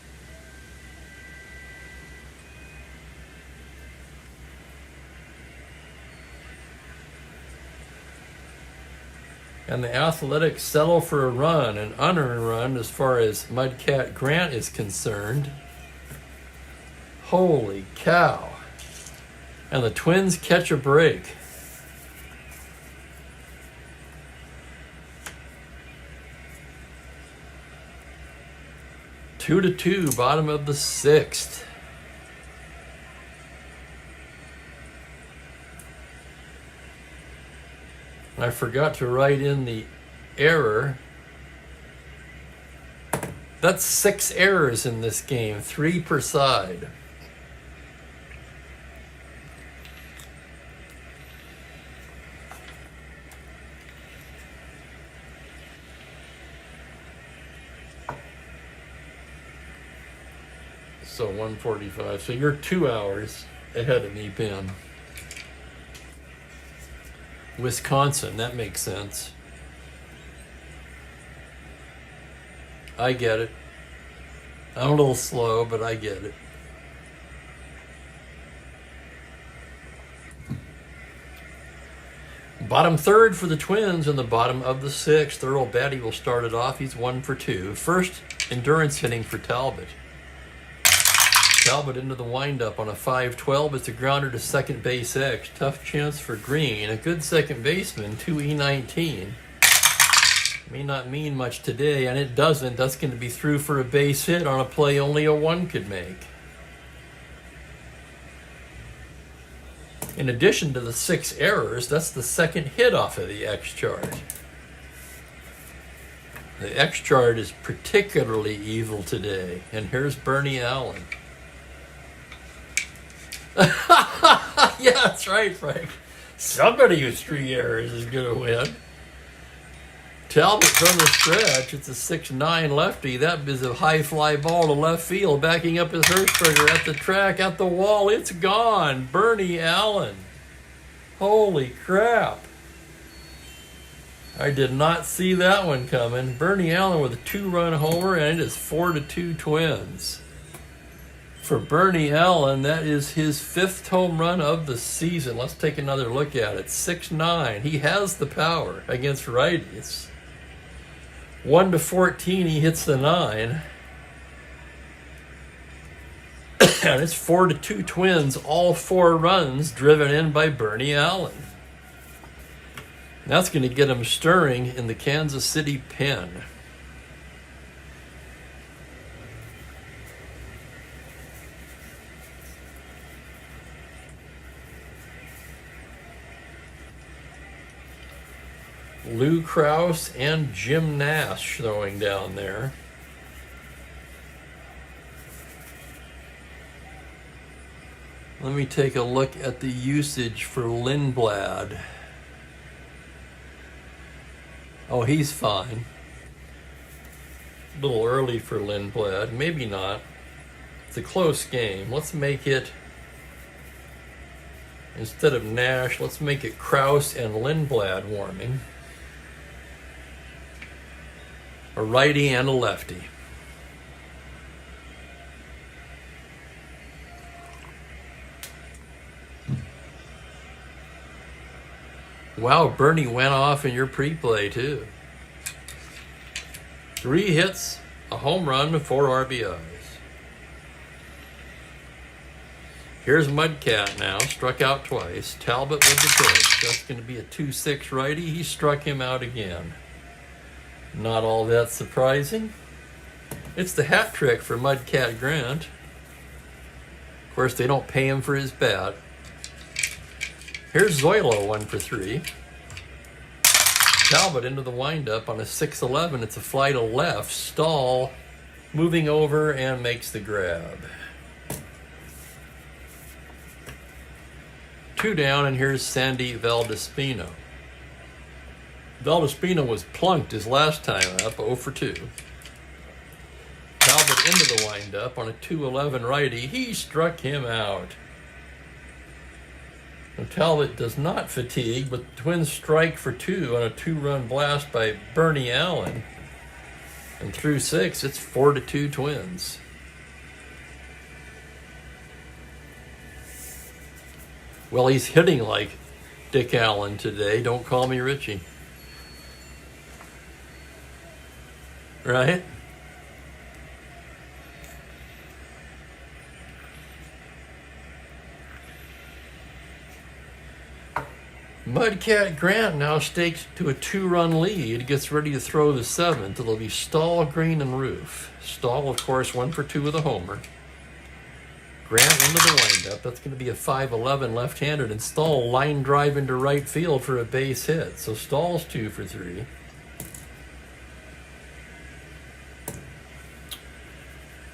And the Athletics settle for a run, an unearned run as far as Mudcat Grant is concerned. Holy cow. And the Twins catch a break. Two to 2, bottom of the 6th. I forgot to write in the error. That's 6 errors in this game, 3 per side. So 1:45. So you're 2 hours ahead of me, Ben. Wisconsin, that makes sense. I get it. I'm a little slow, but I get it. Bottom third for the Twins in the bottom of the sixth. Earl Batty will start it off. He's 1 for 2. First endurance hitting for Talbot. Talbot into the windup on a 5-12. It's a grounder to second base X. Tough chance for Green. A good second baseman, 2E19. May not mean much today, and it doesn't. That's going to be through for a base hit on a play only a 1 could make. In addition to the 6 errors, that's the second hit off of the X chart. The X chart is particularly evil today. And here's Bernie Allen. Yeah, that's right, Frank. Somebody with 3 errors is going to win. Talbot from the stretch. It's a 6'9" lefty. That is a high fly ball to left field. Backing up his Hertzberger at the track, at the wall. It's gone. Bernie Allen. Holy crap. I did not see that one coming. Bernie Allen with a 2-run homer, and it is 4-2 Twins. For Bernie Allen, that is his 5th home run of the season. Let's take another look at it. 6'9". He has the power against righties. 1-14, he hits the 9. And it's 4-2 Twins, all 4 runs driven in by Bernie Allen. That's going to get him stirring in the Kansas City pen. Lou Krause and Jim Nash throwing down there. Let me take a look at the usage for Lindblad. Oh, he's fine. A little early for Lindblad. Maybe not. It's a close game. Let's make it, instead of Nash, let's make it Krause and Lindblad warming. A righty and a lefty. Wow, Bernie went off in your pre-play too. 3 hits, a home run, 4 RBIs. Here's Mudcat now, struck out twice. Talbot with the pitch. That's going to be a 2-6 righty. He struck him out again. Not all that surprising. It's the hat trick for Mudcat Grant. Of course, they don't pay him for his bat. Here's Zoilo, 1 for 3. Talbot into the windup on a 6-11. It's a fly to left. Stahl moving over and makes the grab. 2 down, and here's Sandy Valdispino. Valdispino was plunked his last time up, 0 for 2. Talbot into the windup on a 2-11 righty. He struck him out. And Talbot does not fatigue, but the Twins strike for 2 on a 2-run blast by Bernie Allen. And through 6, it's 4-2 Twins. Well, he's hitting like Dick Allen today. Don't call me Richie. Right? Mudcat Grant now stakes to a 2-run lead, gets ready to throw the 7th. It'll be Stahl, Green, and Roof. Stahl, of course, 1 for 2 with a homer. Grant into the windup. That's going to be a 5-11 left-handed, and Stahl line drive into right field for a base hit. So Stahl's 2 for 3.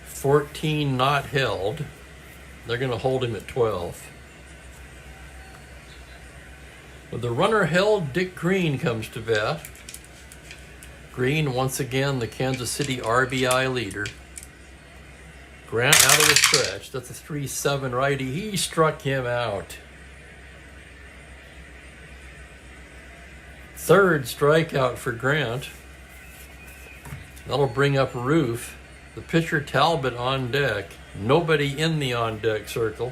$14 not held. They're going to hold him at 12. With the runner held, Dick Green comes to bat. Green, once again, the Kansas City RBI leader. Grant out of the stretch. That's a 3-7 righty. He struck him out. Third strikeout for Grant. That'll bring up Roof. The pitcher Talbot on deck. Nobody in the on deck circle.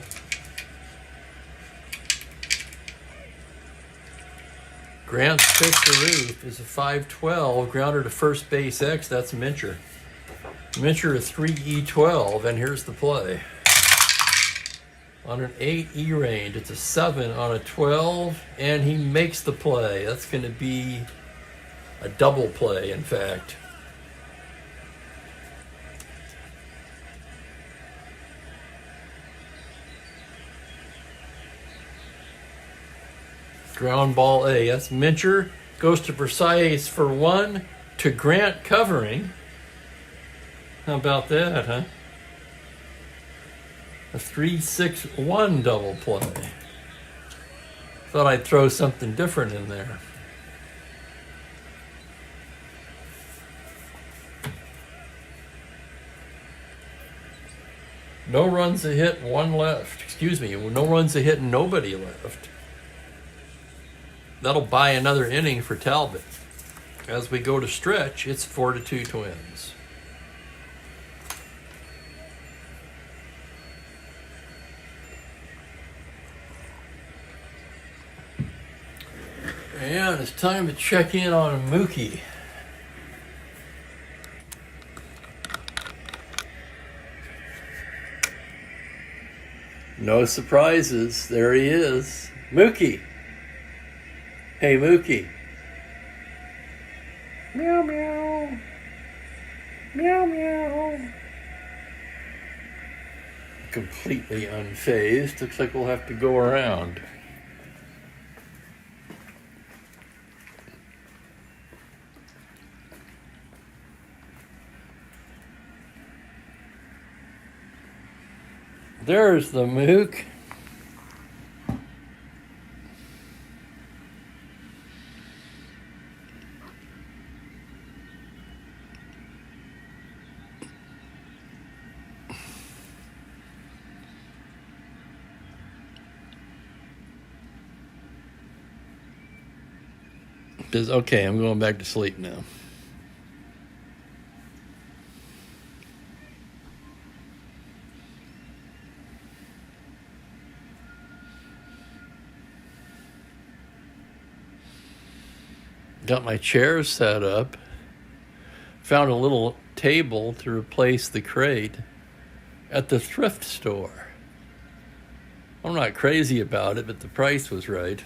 Grant's pitch to Roof is a 5-12. Grounder to first base X. That's Mincher. Mincher a 3-E-12, and here's the play. On an 8-E range, it's a 7 on a 12, and he makes the play. That's going to be a double play, in fact. Ground ball A. That's Mincher. Goes to Versailles for 1, to Grant covering. How about that, huh? A 3-6-1 double play. Thought I'd throw something different in there. No runs a hit, 1 left. Excuse me, no runs a hit, nobody left. That'll buy another inning for Talbot. As we go to stretch, it's 4-2 Twins. And it's time to check in on Mookie. No surprises. There he is. Mookie. Hey, Mookie. Meow, meow. Meow, meow. Completely unfazed. Looks like we'll have to go around. There's the Mook. Okay, I'm going back to sleep now. Got my chairs set up. Found a little table to replace the crate at the thrift store. I'm not crazy about it, but the price was right.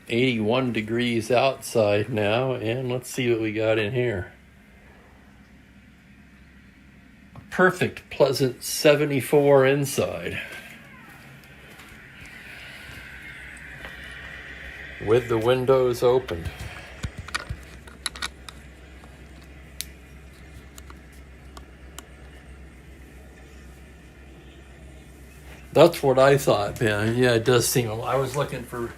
$81 degrees outside now, and let's see what we got in here. A perfect, pleasant 74 inside. With the windows opened. That's what I thought, man. Yeah, it does seem. I was looking for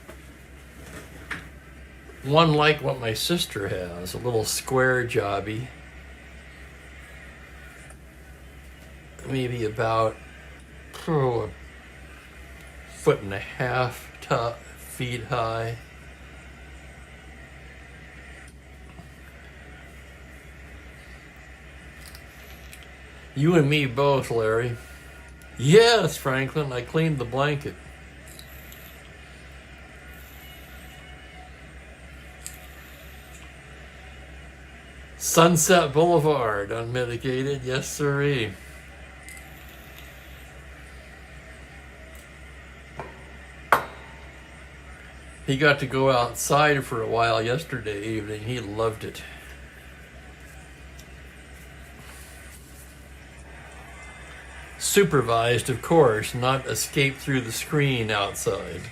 one like what my sister has, a little square jobby. Maybe about a 1.5 feet high. You and me both, Larry. Yes, Franklin, I cleaned the blanket. Sunset Boulevard, unmitigated, yes sirree. He got to go outside for a while yesterday evening. He loved it. Supervised, of course, not escape through the screen outside.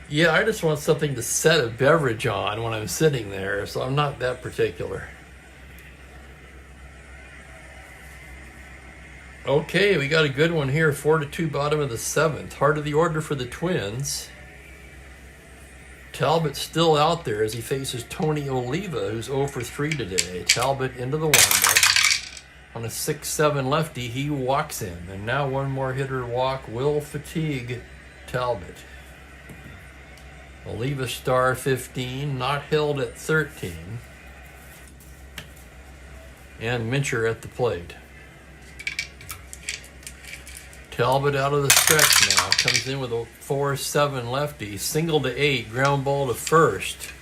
Yeah, I just want something to set a beverage on when I'm sitting there, so I'm not that particular. Okay, we got a good one here. 4-2 bottom of the 7th. Heart of the order for the Twins. Talbot's still out there as he faces Tony Oliva, who's 0 for 3 today. Talbot into the windup. On a 6-7 lefty, he walks him. And now one more hitter walk will fatigue Talbot. Oliva star 15, not held at 13. And Mincher at the plate. Talbot out of the stretch now. Comes in with a 4-7 lefty. Single to 8. Ground ball to first.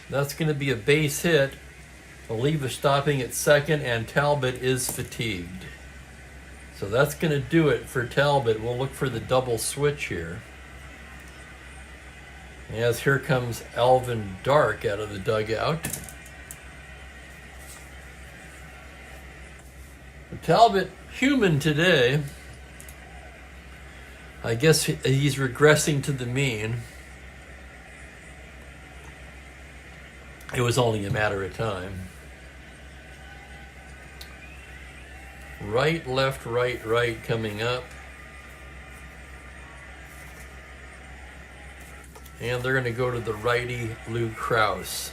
That's going to be a base hit. Oliva stopping at second, and Talbot is fatigued. So that's going to do it for Talbot. We'll look for the double switch here. As here comes Alvin Dark out of the dugout. Talbot, human today. I guess he's regressing to the mean. It was only a matter of time. Right, left, right coming up. And they're going to go to the righty, Lou Krause.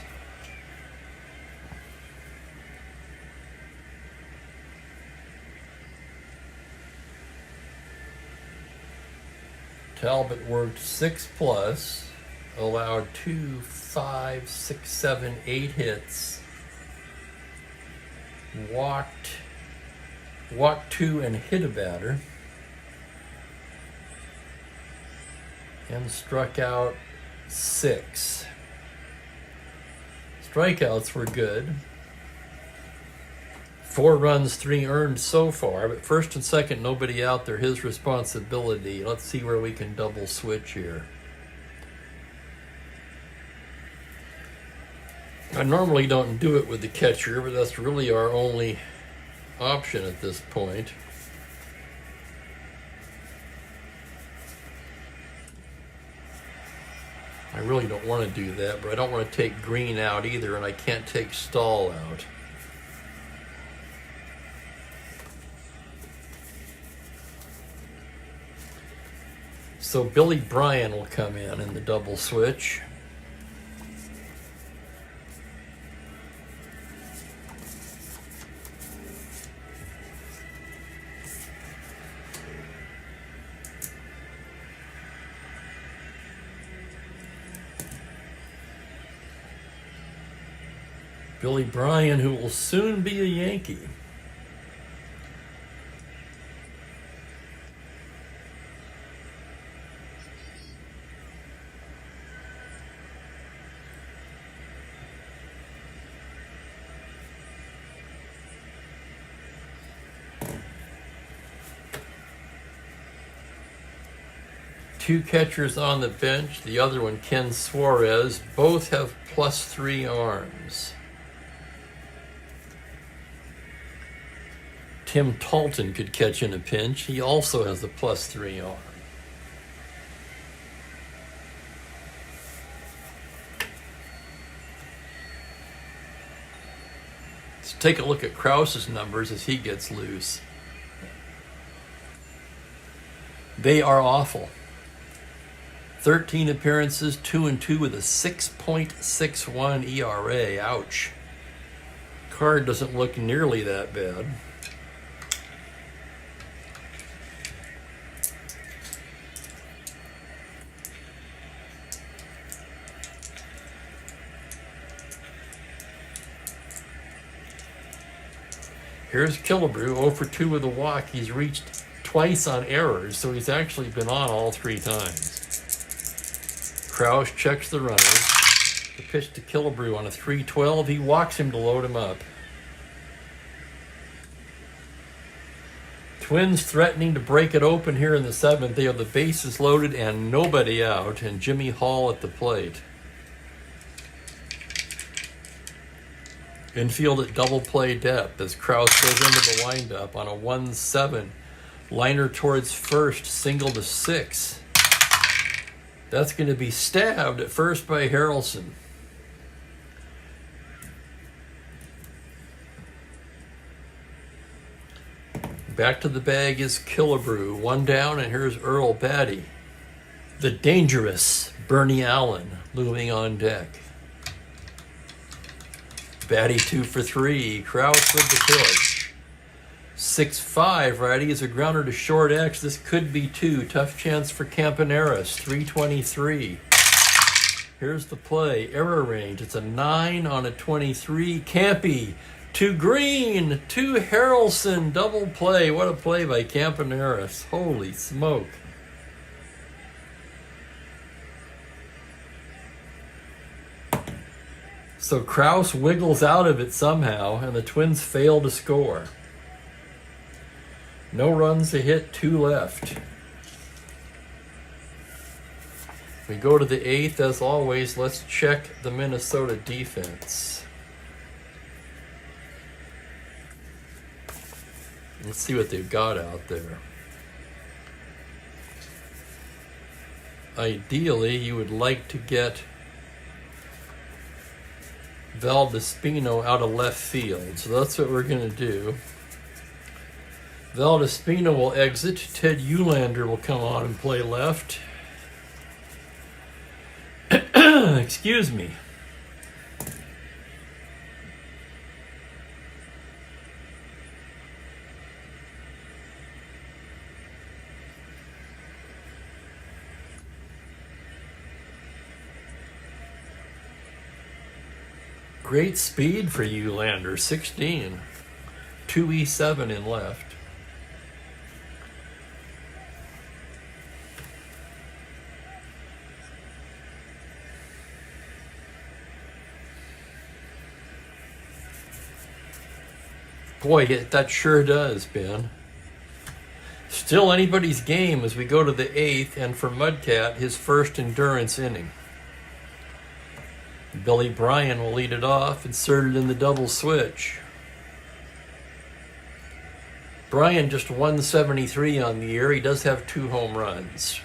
Talbot worked 6+, allowed 2, 5, 6, 7, 8 hits, walked 2 and hit a batter, and struck out 6. Strikeouts were good. 4 runs, 3 earned so far, but first and second, nobody out there, his responsibility. Let's see where we can double switch here. I normally don't do it with the catcher, but that's really our only option at this point. I really don't want to do that, but I don't want to take Green out either, and I can't take Stahl out. So Billy Bryan will come in the double switch. Billy Bryan, who will soon be a Yankee. Two catchers on the bench, the other one, Ken Suarez, both have +3 arms. Tim Talton could catch in a pinch. He also has a +3 arm. Let's take a look at Krause's numbers as he gets loose. They are awful. 13 appearances, 2-2 with a 6.61 ERA. Ouch. Card doesn't look nearly that bad. Here's Killebrew, 0 for 2 with a walk. He's reached twice on errors, so he's actually been on all 3 times. Krause checks the runners. The pitch to Killebrew on a 3-12. He walks him to load him up. Twins threatening to break it open here in the 7th. They have the bases loaded and nobody out, and Jimmy Hall at the plate. Infield at double play depth as Krause goes into the windup on a 1-7. Liner towards first, single to 6. That's going to be stabbed at first by Harrelson. Back to the bag is Killebrew. 1 down, and here's Earl Batty. The dangerous Bernie Allen looming on deck. Batty 2 for 3. Kraus with the pitch. 6-5, righty is a grounder to short X. This could be 2. Tough chance for Campaneris. 323. Here's the play. Error range. It's a 9 on a 23. Campy to green. To Harrelson. Double play. What a play by Campaneris. Holy smoke. So Kraus wiggles out of it somehow, and the Twins fail to score. No runs to hit, 2 left. We go to the 8th, as always. Let's check the Minnesota defense. Let's see what they've got out there. Ideally, you would like to get Valdespino out of left field. So that's what we're going to do. Valdespino will exit. Ted Eulander will come on and play left. Excuse me. Great speed for Eulander, 16. 2E7 in left. Boy, that sure does, Ben. Still anybody's game as we go to the 8th, and for Mudcat, his first endurance inning. Billy Bryan will lead it off, inserted in the double switch. Bryan just 173 on the year. He does have 2 home runs.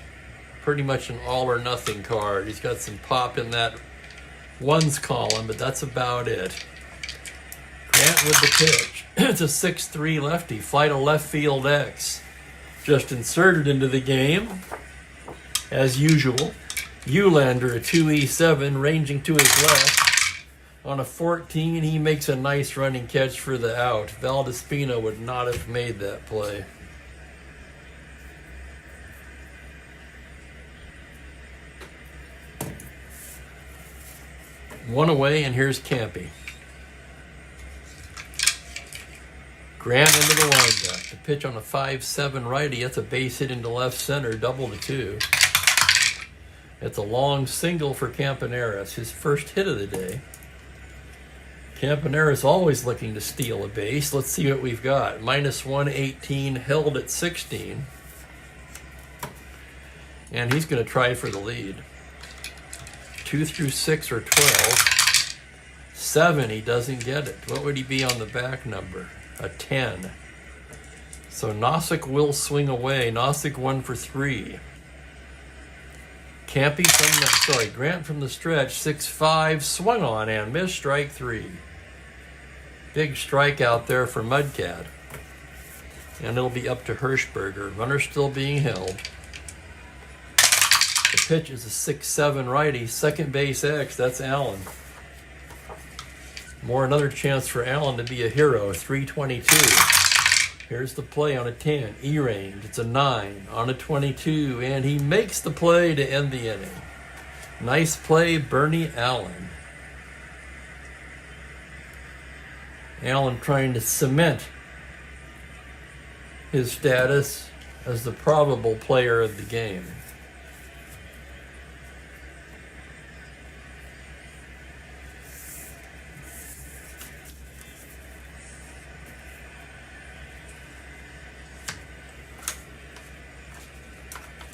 Pretty much an all or nothing card. He's got some pop in that ones column, but that's about it. Grant with the pitch. It's a 6-3 lefty. Fly to left field X. Just inserted into the game, as usual. Eulander, a 2E7, ranging to his left. On a 14, he makes a nice running catch for the out. Valdespino would not have made that play. One away, and here's Campy. Grant into the windup. The pitch on a 5-7 righty. That's a base hit into left center, double to 2. It's a long single for Campaneris, his first hit of the day. Campaneris always looking to steal a base. Let's see what we've got. -118, held at 16. And he's going to try for the lead. 2 through 6 are 12. 7, he doesn't get it. What would he be on the back number? A 10. So Nosek will swing away. Nosek 1 for 3. Campy Grant from the stretch, 6-5, swung on and missed, strike 3. Big strike out there for Mudcat. And it'll be up to Hirschberger. Runner still being held. The pitch is a 6-7 righty, second base X, that's Allen. Another chance for Allen to be a hero, 322. Here's the play on a 10, E-range. It's a 9 on a 22, and he makes the play to end the inning. Nice play, Bernie Allen. Allen trying to cement his status as the probable player of the game.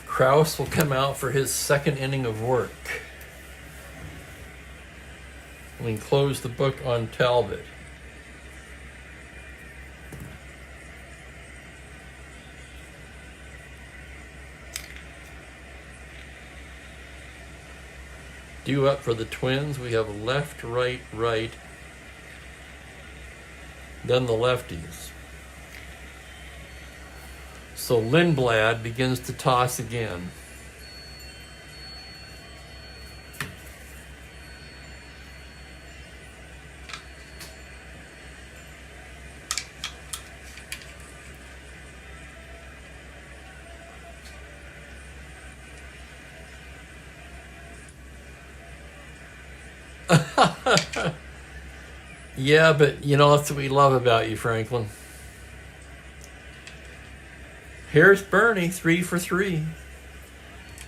Kraus will come out for his second inning of work. We can close the book on Talbot. Due up for the Twins, we have left, right, right, then the lefties. So Lindblad begins to toss again. Yeah, but you know, that's what we love about you, Franklin. Here's Bernie, 3 for 3.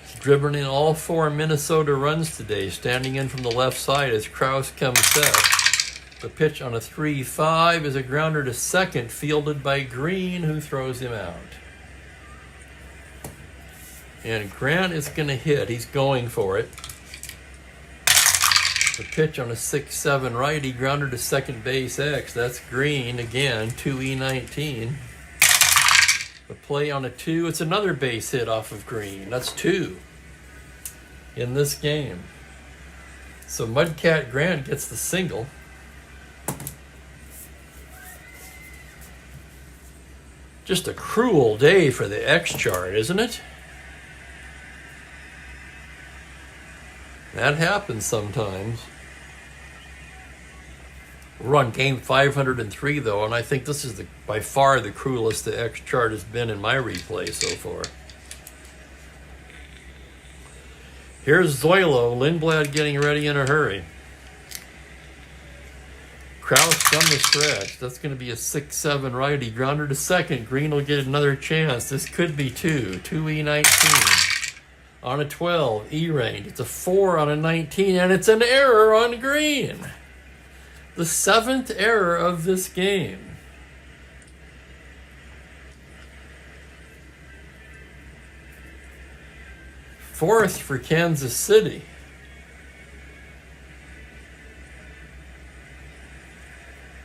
He's dribbling in all 4 Minnesota runs today, standing in from the left side as Krause comes set. The pitch on a 3-5 is a grounder to second, fielded by Green, who throws him out. And Grant is going to hit. He's going for it. The pitch on a 6-7 righty, grounder to second base X. That's Green again, 2E19. The play on a 2, it's another base hit off of Green. That's 2 in this game. So Mudcat Grant gets the single. Just a cruel day for the X chart, isn't it? That happens sometimes. We're on game 503 though, and I think this is by far the cruelest the X chart has been in my replay so far. Here's Zoilo, Lindblad getting ready in a hurry. Krause from the stretch. That's going to be a 6-7 righty, grounder to second. Green will get another chance. This could be 2E19. On a 12, E-range. It's a 4 on a 19, and it's an error on Green. The 7th error of this game. Fourth for Kansas City.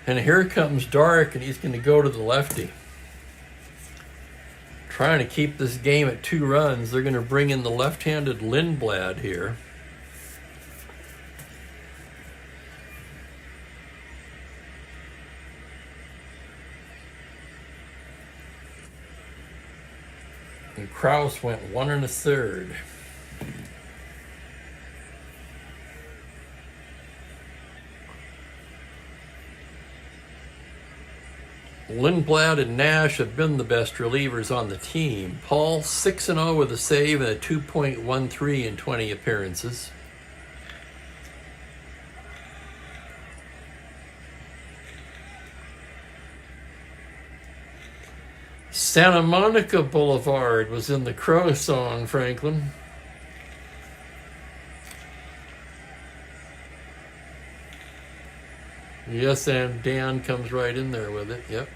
And here comes Dark, and he's going to go to the lefty. Trying to keep this game at 2 runs. They're going to bring in the left-handed Lindblad here. And Krause went 1 1/3. Lindblad and Nash have been the best relievers on the team. Paul 6-0 with a save and a 2.13 in 20 appearances. Santa Monica Boulevard was in the Crow song, Franklin. Yes, and Dan comes right in there with it, yep.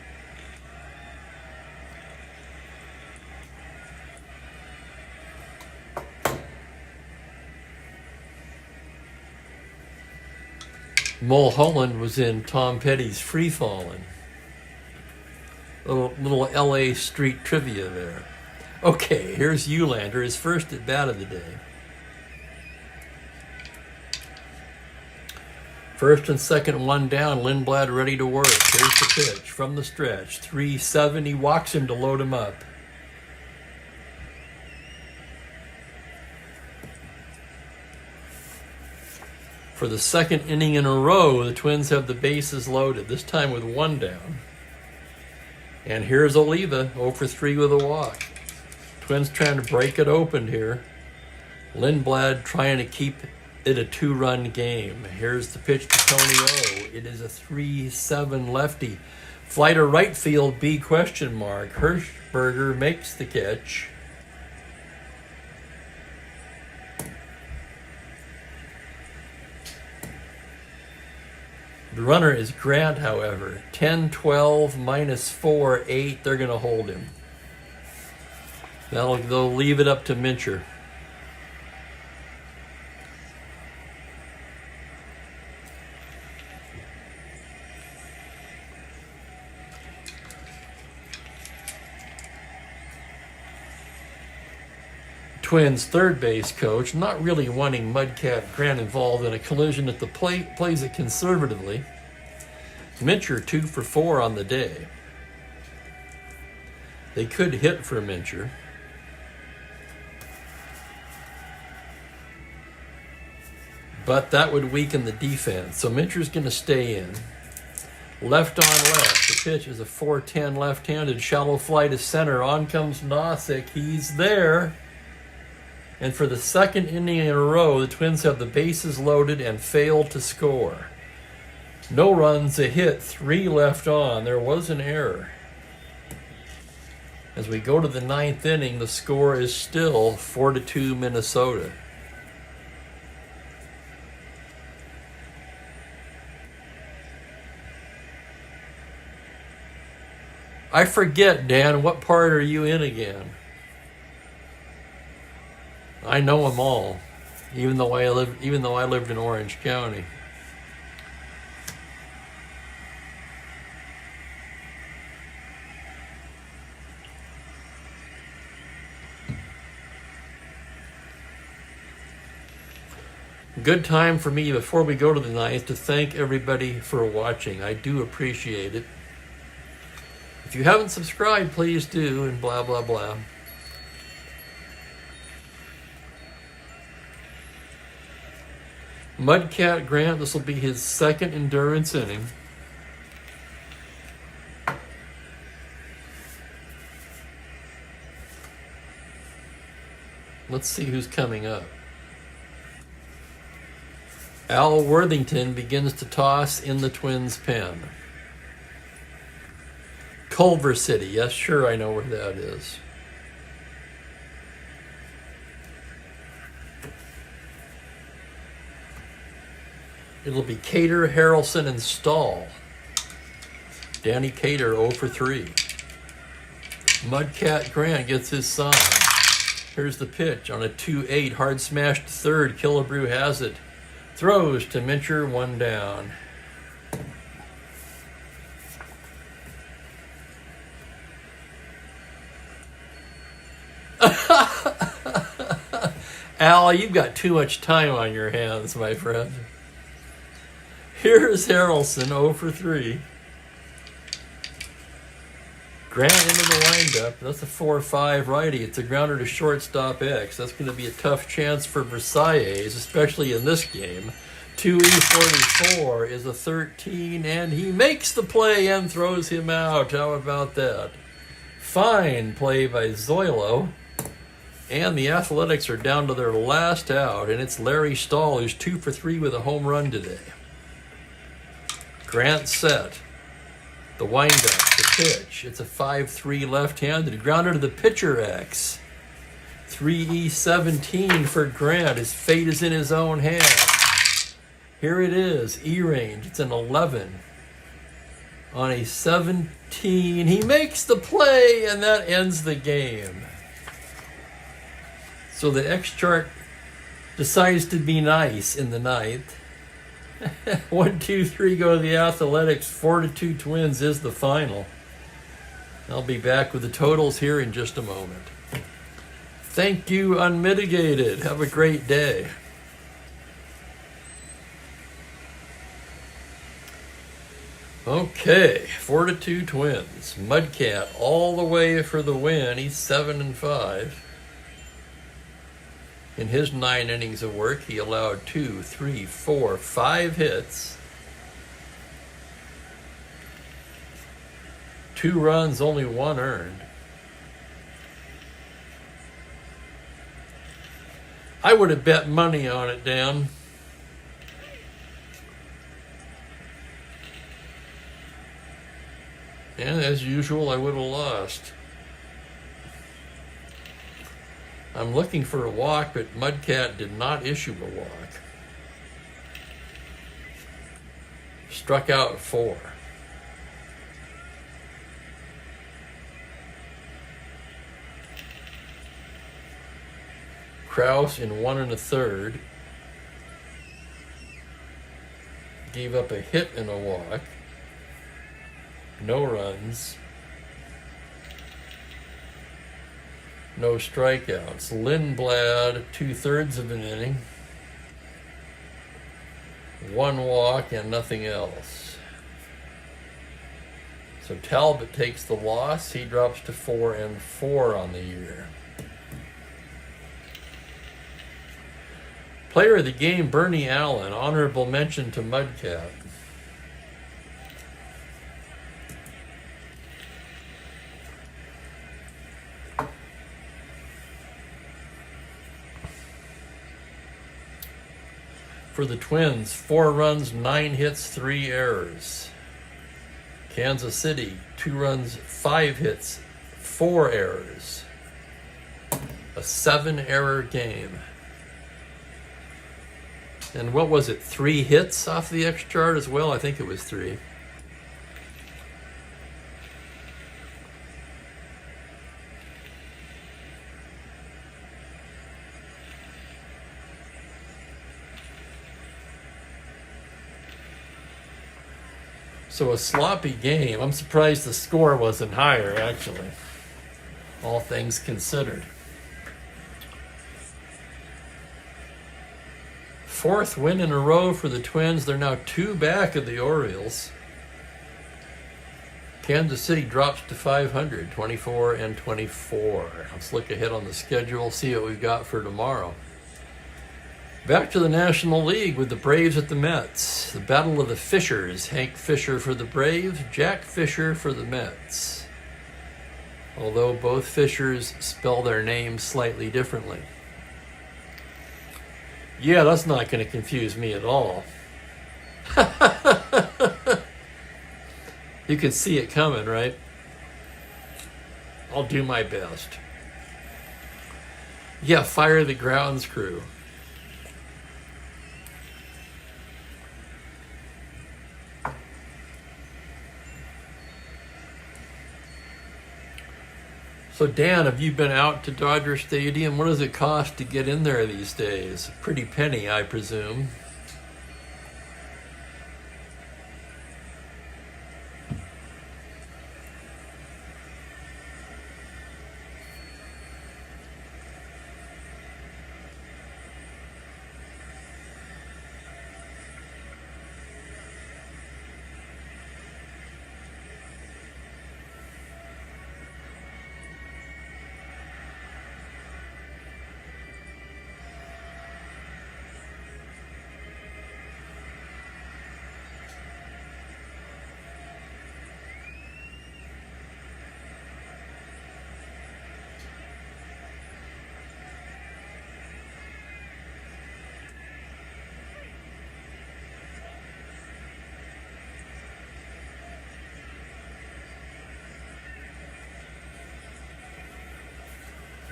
Mulholland was in Tom Petty's Free Fallin'. Little LA street trivia there. Okay, here's Eulander, his first at bat of the day. First and second, 1 down. Lindblad ready to work. Here's the pitch from the stretch. 3-7. He walks him to load him up. For the second inning in a row, the Twins have the bases loaded, this time with 1 down. And here's Oliva, 0 for 3 with a walk. Twins trying to break it open here. Lindblad trying to keep it a 2-run game. Here's the pitch to Tony O. It is a 3-7 lefty. Fly to right field, B question mark. Hirschberger makes the catch. The runner is Grant, however. 10-12 minus 4, 8. They're going to hold him. They'll leave it up to Mincher. Twins third base coach, not really wanting Mudcat Grant involved in a collision at the plate, plays it conservatively. Mincher 2 for 4 on the day. They could hit for Mincher. But that would weaken the defense. So Mincher's going to stay in. Left on left. The pitch is a 4-10 left-handed shallow fly to center. On comes Nosek. He's there. And for the second inning in a row, the Twins have the bases loaded and fail to score. No runs, a hit, 3 left on. There was an error. As we go to the 9th inning, the score is still 4-2 Minnesota. I forget, Dan, what part are you in again? I know them all, even though I lived in Orange County. Good time for me before we go to the 9th to thank everybody for watching. I do appreciate it. If you haven't subscribed, please do, and blah, blah, blah. Mudcat Grant, this will be his second endurance inning. Let's see who's coming up. Al Worthington begins to toss in the Twins' pen. Culver City, yes, sure, I know where that is. It'll be Cater, Harrelson, and Stahl. Danny Cater 0 for 3. Mudcat Grant gets his sign. Here's the pitch on a 2-8, hard smash to third. Killebrew has it. Throws to Mincher, 1 down. Al, you've got too much time on your hands, my friend. Here's Harrelson, 0 for 3. Grant into the windup. That's a 4-5 righty. It's a grounder to shortstop X. That's going to be a tough chance for Versailles, especially in this game. 2E44 is a 13, and he makes the play and throws him out. How about that? Fine play by Zoilo. And the Athletics are down to their last out, and it's Larry Stahl, who's 2 for 3 with a home run today. Grant set. The windup, the pitch. It's a 5-3 left-handed. Grounder to the pitcher X. 3E17 for Grant. His fate is in his own hands. Here it is, E-range. It's an 11. On a 17, he makes the play, and that ends the game. So the X chart decides to be nice in the 9th. 1, 2, 3 go to the Athletics. 4-2 Twins is the final. I'll be back with the totals here in just a moment. Thank you, Unmitigated. Have a great day. Okay, 4-2 Twins. Mudcat all the way for the win. He's 7-5. In his 9 innings of work, he allowed 2, 3, 4, 5 hits. 2 runs, only 1 earned. I would have bet money on it, Dan. And as usual, I would have lost. I'm looking for a walk, but Mudcat did not issue a walk. Struck out 4. Kraus in 1 1/3 gave up a hit and a walk. No runs. No strikeouts. Lindblad, 2/3 of an inning. 1 walk and nothing else. So Talbot takes the loss. He drops to 4-4 on the year. Player of the game, Bernie Allen. Honorable mention to Mudcat. For the Twins, 4 runs, 9 hits, 3 errors. Kansas City, 2 runs, 5 hits, 4 errors. A 7-error game. And what was it, 3 hits off the X chart as well? I think it was 3. So a sloppy game. I'm surprised the score wasn't higher, actually, all things considered. 4th win in a row for the Twins. They're now 2 back of the Orioles. Kansas City drops to 500, 24-24. Let's look ahead on the schedule, see what we've got for tomorrow. Back to the National League with the Braves at the Mets. The Battle of the Fishers. Hank Fisher for the Braves, Jack Fisher for the Mets. Although both Fishers spell their names slightly differently. Yeah, that's not going to confuse me at all. You can see it coming, right? I'll do my best. Yeah, fire the grounds crew. So Dan, have you been out to Dodger Stadium? What does it cost to get in there these days? Pretty penny, I presume.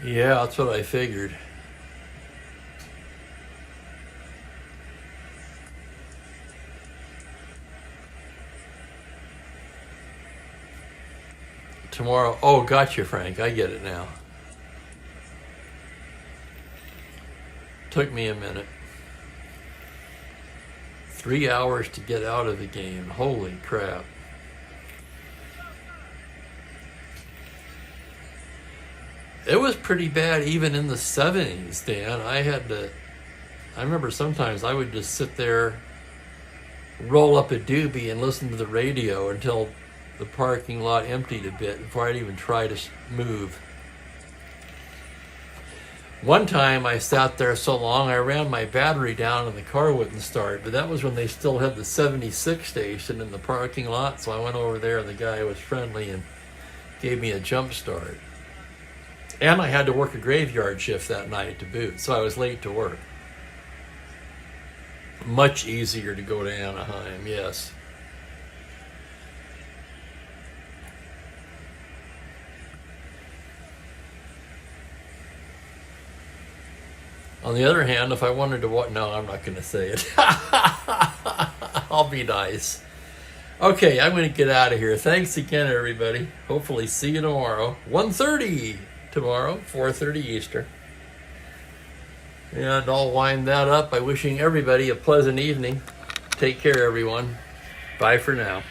Yeah, that's what I figured. Tomorrow. Oh, gotcha, Frank. I get it now. Took me a minute. 3 hours to get out of the game. Holy crap. It was pretty bad even in the 70s, Dan. I remember sometimes I would just sit there, roll up a doobie and listen to the radio until the parking lot emptied a bit before I'd even try to move. One time I sat there so long I ran my battery down and the car wouldn't start, but that was when they still had the 76 station in the parking lot, so I went over there and the guy was friendly and gave me a jump start. And I had to work a graveyard shift that night to boot, so I was late to work. Much easier to go to Anaheim, yes. On the other hand, if I wanted to watch... No, I'm not going to say it. I'll be nice. Okay, I'm going to get out of here. Thanks again, everybody. Hopefully see you tomorrow. 1:30 tomorrow, 4:30 Eastern. And I'll wind that up by wishing everybody a pleasant evening. Take care, everyone. Bye for now.